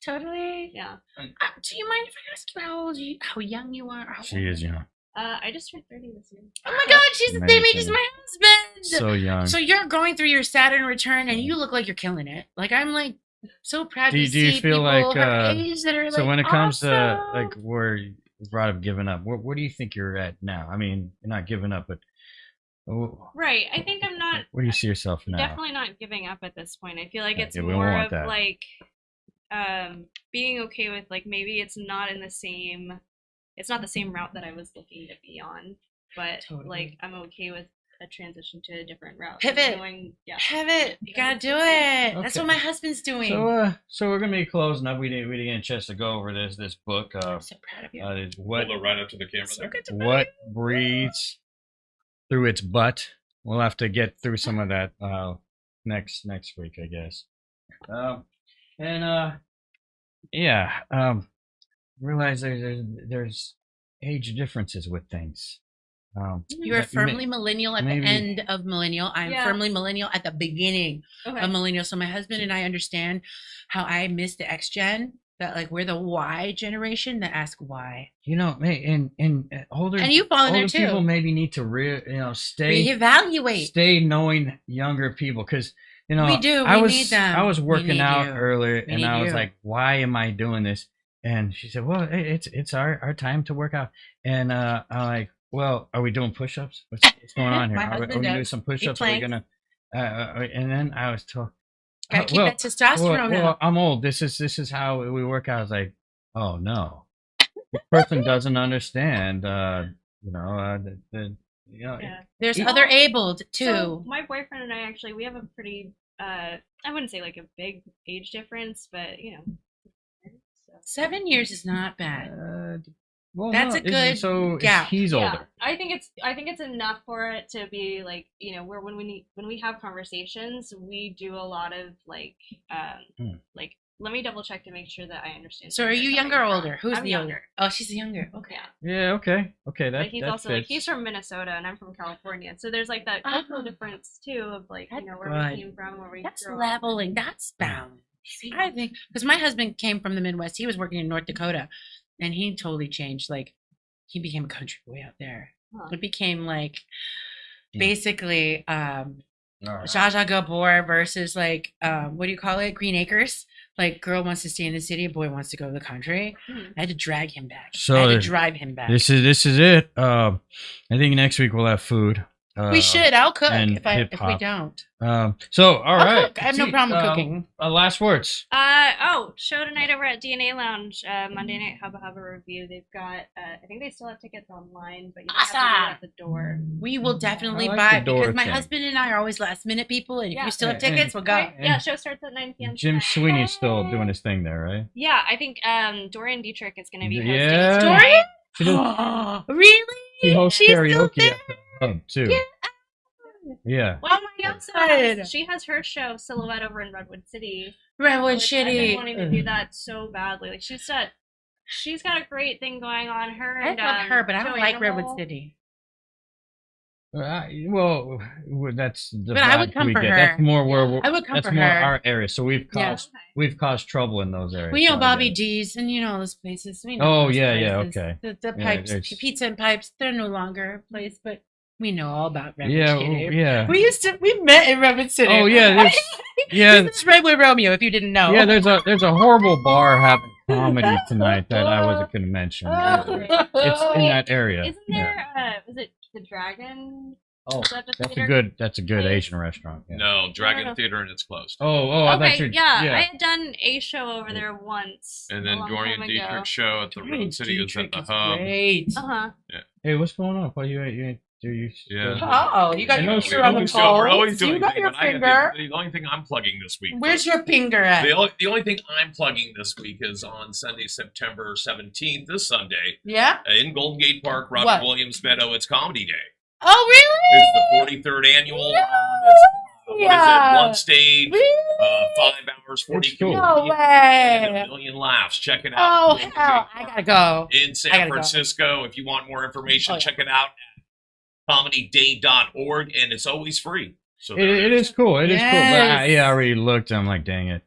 Totally. Yeah. Do you mind if I ask you how young you are? How She old is you are? young, I just turned 30 this year. Oh my God, she's the same age as Amazing. my husband. so young. So you're going through your Saturn return, and you look like you're killing it. Like I'm like so proud Do to you- do you see feel people like, her age that are So like when it comes to awesome. like where you brought up giving up, where do you think you're at now? I mean, you're not giving up, but Right. I think I'm not where do you see yourself now? definitely not giving up at this point. I feel like Yeah, it's yeah, we more want of that. like being okay with like maybe it's not the same route that I was looking to be on, but Totally. like I'm okay with a transition to a different route. Pivot. Yeah. Pivot. You gotta do it. That's Okay. what my husband's doing. So we're gonna be closing up. We didn't get a chance to go over this book. I'm so proud of you. What Hold it right up to the camera So there. good to what breathes through its butt? We'll have to get through some of that next week, I guess. Realize there's age differences with things. You are firmly millennial at maybe- the end of millennial. I'm Yeah. firmly millennial at the beginning Okay. of millennial. So my husband and I understand how I miss the X gen. That like we're the Y generation that ask why. and older And you fall in there older too. people maybe need to stay Reevaluate. stay knowing younger people because We do. I We was need them. I was We working need out you. earlier We and need I was you. like, why am I doing this? And she said, well, it's our time to work out. And I'm like, well, are we doing push-ups? What's going on here? My Are we husband gonna do does. some He push-ups? Are we planks. gonna? And then I was told, Gotta keep that testosterone well, up. I'm old. This is how we work out. I was like, oh no, this person doesn't understand. Yeah. There's Well, other abled too. So my boyfriend and I actually we have a pretty I wouldn't say like a big age difference, but so. 7 years is not bad. Well, That's a good So gap. he's older. I think it's enough for it to be like, where when we have conversations, we do a lot of like like, let me double check to make sure that I understand. So are where you you're younger or coming older? from. Who's I'm the younger. older? Oh, she's the younger. Okay. Yeah. Yeah. Okay. That But he's that also like, fits. he's from Minnesota and I'm from California, so there's like that cultural difference too of like, That's where good. we came from, where we That's grew up. leveling. That's balance. I think because my husband came from the Midwest. He was working in North Dakota, and he totally changed. Like he became a country boy out there. Huh. It became like Hmm. basically All right. Zsa Zsa Gabor versus like what do you call it? Green Acres. Like girl wants to stay in the city, boy wants to go to the country. I had to drag him back. So I had to there- drive him back. This is it. I think next week we'll have food. we should. I'll cook and if we hip-hop. don't. So all I'll right. cook. I have no problem with cooking. Last words. Show tonight over at DNA Lounge, Monday Night Hubba Hubba Review. They've got, I think they still have tickets online, but you have to do it Awesome. at the door. We will definitely I like buy the door because my thing. husband and I are always last minute people, and if Yeah. you still have Yeah, and- tickets, we'll go. Right? Yeah, And show starts at 9 p.m. Jim tonight. Sweeney's still doing his thing there, right? Yeah, I think Dorian Dietrich is going to be hosting Yeah. it Dorian? tonight. She does, Really? she hosts She's still karaoke there? at the hub too. Yeah. Yeah. Well, Oh she my also God. she has her show Silhouette over in Redwood City. Redwood which I've been Shitty. wanting to do that so badly. Like she's got a great thing going on. Her I and love her, but I don't Joey like Animal. Redwood City. Well, that's the But I would vibe come we for get. her. That's more where we're, I would come that's for more her. our area. So Yeah. we've caused trouble in those areas. We know so I Bobby get it. D's and you know those places. We know Oh, those yeah, places. okay. The Yeah, pipes, there's- pizza and pipes. They're no longer a place, but we know all about Redwood Yeah, City. yeah. We met in Redwood City. Oh yeah, there's yeah, This is Redwood Romeo. If you didn't know. yeah. There's a horrible bar having comedy tonight that I wasn't gonna mention. It's in that area. Isn't there? Is it the Dragon? Oh, Is that the that's a theater? good Place? Asian restaurant. Yeah. No, Dragon No. Theater and it's closed. Oh, I thought Okay, you. yeah, I had done a show over there once. And then a long Dorian time ago. Dietrich's show at the Redwood City is at the hub. Great. Uh-huh. Hey, what's going on? What you do? You Yeah. Oh, you got I your know finger we're on the always We're pulse. always doing You got things, your but I have finger. the only thing I'm plugging this week. Where's your finger at? The only thing I'm plugging this week is on Sunday, September 17th, this Sunday, Yeah. in Golden Gate Park, Robert What? Williams Meadow. It's Comedy Day. Oh, really? It's the 43rd annual. What is Yeah. it? One stage, Really? 5 hours, 40 That's cool. No comedians, and way. a million laughs. Check it Oh, out. Golden hell. Gate I Park gotta go. in I San gotta go. Francisco. If you want more information, Oh, yeah. check it out at comedyday.org, and it's always free. So It is cool. It is cool. But I Yes. already looked. I'm like, dang it,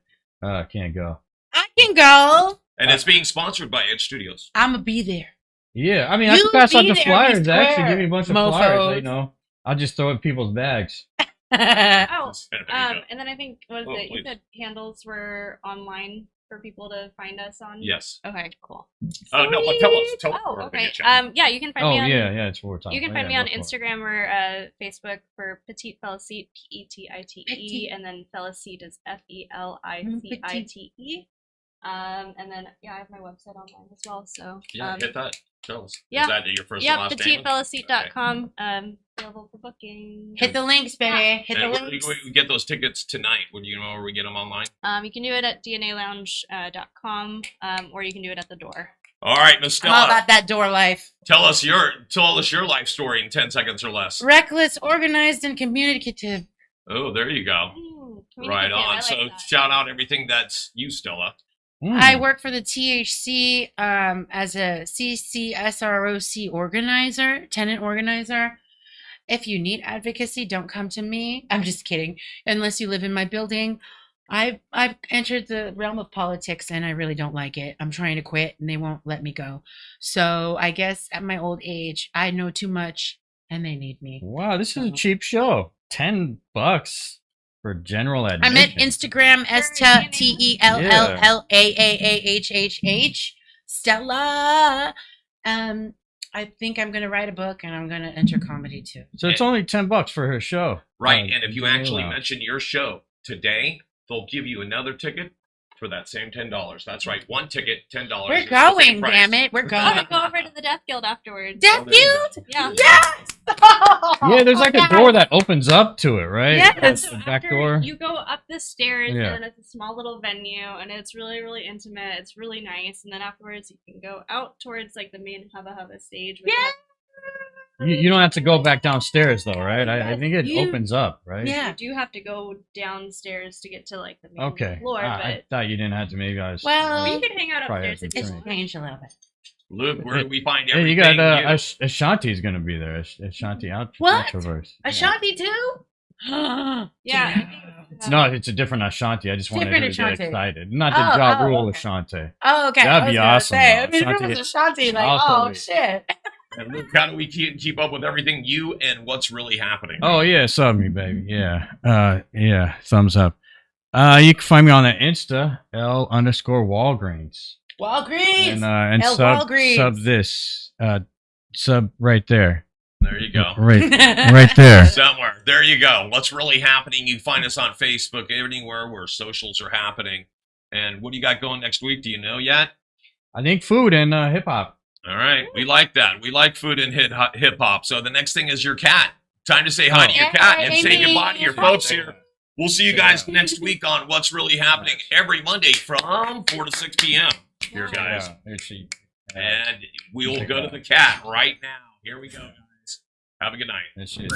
can't go. I can go. and it's being sponsored by Edge Studios. I'm gonna be there. Yeah, I mean, I You can pass out be the there, flyers. be Actually, square, give me a bunch of mofos. flyers. You know, I'll just throw it in people's bags. Oh, There you go. and then I think Oh, you please. said handles were online for people to find us on. Yes. Okay, cool. No, but tell us. Tell us Oh, where they okay. get you. Yeah, you can find Oh me on. yeah, it's what we're talking You can about. find me Yeah, on go for it. Instagram or Facebook for Petite Felicite, Petite, Petite. and then Felicite is Felicite. And then I have my website online as well. So Yeah, hit that. Tell us. yeah. Is that your first and yeah, last name? petitefelicite.com. Available for booking. Hit the links, baby. Hit the And where links. do we get those tickets tonight? Would you know where we get them online? You can do it at dnalounge.com, or you can do it at the door. All right, Miss I'm all Stella, about that door life. tell us your life story in 10 seconds or less. Reckless, organized, and communicative. Oh, there you go. Right Communicative, I on. like So that. shout out everything that's you, Stella. I work for the THC as a CCSROC organizer, tenant organizer. If you need advocacy, don't come to me. I'm just kidding. Unless you live in my building. I've entered the realm of politics and I really don't like it. I'm trying to quit and they won't let me go. So I guess at my old age, I know too much and they need me. Wow, this is a cheap show. $10 for general admission. I'm at Instagram STELLAAHHH. Stella. I think I'm gonna write a book and I'm gonna enter comedy too. So it's only $10 for her show. Right. And if you Disney actually Lounge. mention your show today, they'll give you another ticket for that same $10. That's right, one ticket, $10. We're It's the same going, price. damn it. We're I'm going. gonna go over to the Death Guild afterwards. Death there you Guild? Yeah. Yes! Yeah, there's like a door that opens up to it, right? Yes. That's So the back after door. you go up the stairs, Yeah. and it's a small little venue, and it's really, really intimate. It's really nice, and then afterwards you can go out towards like the main Hubba Hubba stage. where they Yeah. have- You don't have to go back downstairs though, right? I think it You- opens up, right? Yeah. You do have to go downstairs to get to like the main Okay. floor, I but thought you didn't have to. Maybe I was. Well, you can hang out Probably upstairs has if to you It's drink. want. changed a little bit. Luke, where do we find Hey, everything? you got new? Ashanti's gonna be there. Ashanti out. What? Introverse. Ashanti too? Yeah. No, it's a different Ashanti. I just wanted Different her to get Ashanti. excited. Not the Oh, Ja oh, Rule okay. Ashanti. Oh, okay. That'd I was be gonna awesome, Say, though. I mean, if it Ashanti- was Ashanti, like, I'll oh totally- shit. And Luke, how do we keep up with everything you and what's really happening? Oh yeah, sub me, baby. Yeah. Yeah. Thumbs up. You can find me on the Insta L_Walgreens. Walgreens. And L sub Walgreens. sub this. Sub right there. There you go. Right right there. Somewhere. There you go. What's really happening? You find us on Facebook, anywhere where socials are happening. And what do you got going next week? Do you know yet? I think food and hip hop. All right. We like that. We like food and hip hop. So the next thing is your cat. Time to say hi to your cat and say Amy. goodbye to your folks here. We'll see you guys next week on What's Really Happening every Monday from 4 to 6 p.m. Here, guys. Yeah, here she. And we'll go to the cat right now. Here we go, guys. Have a good night. There she is.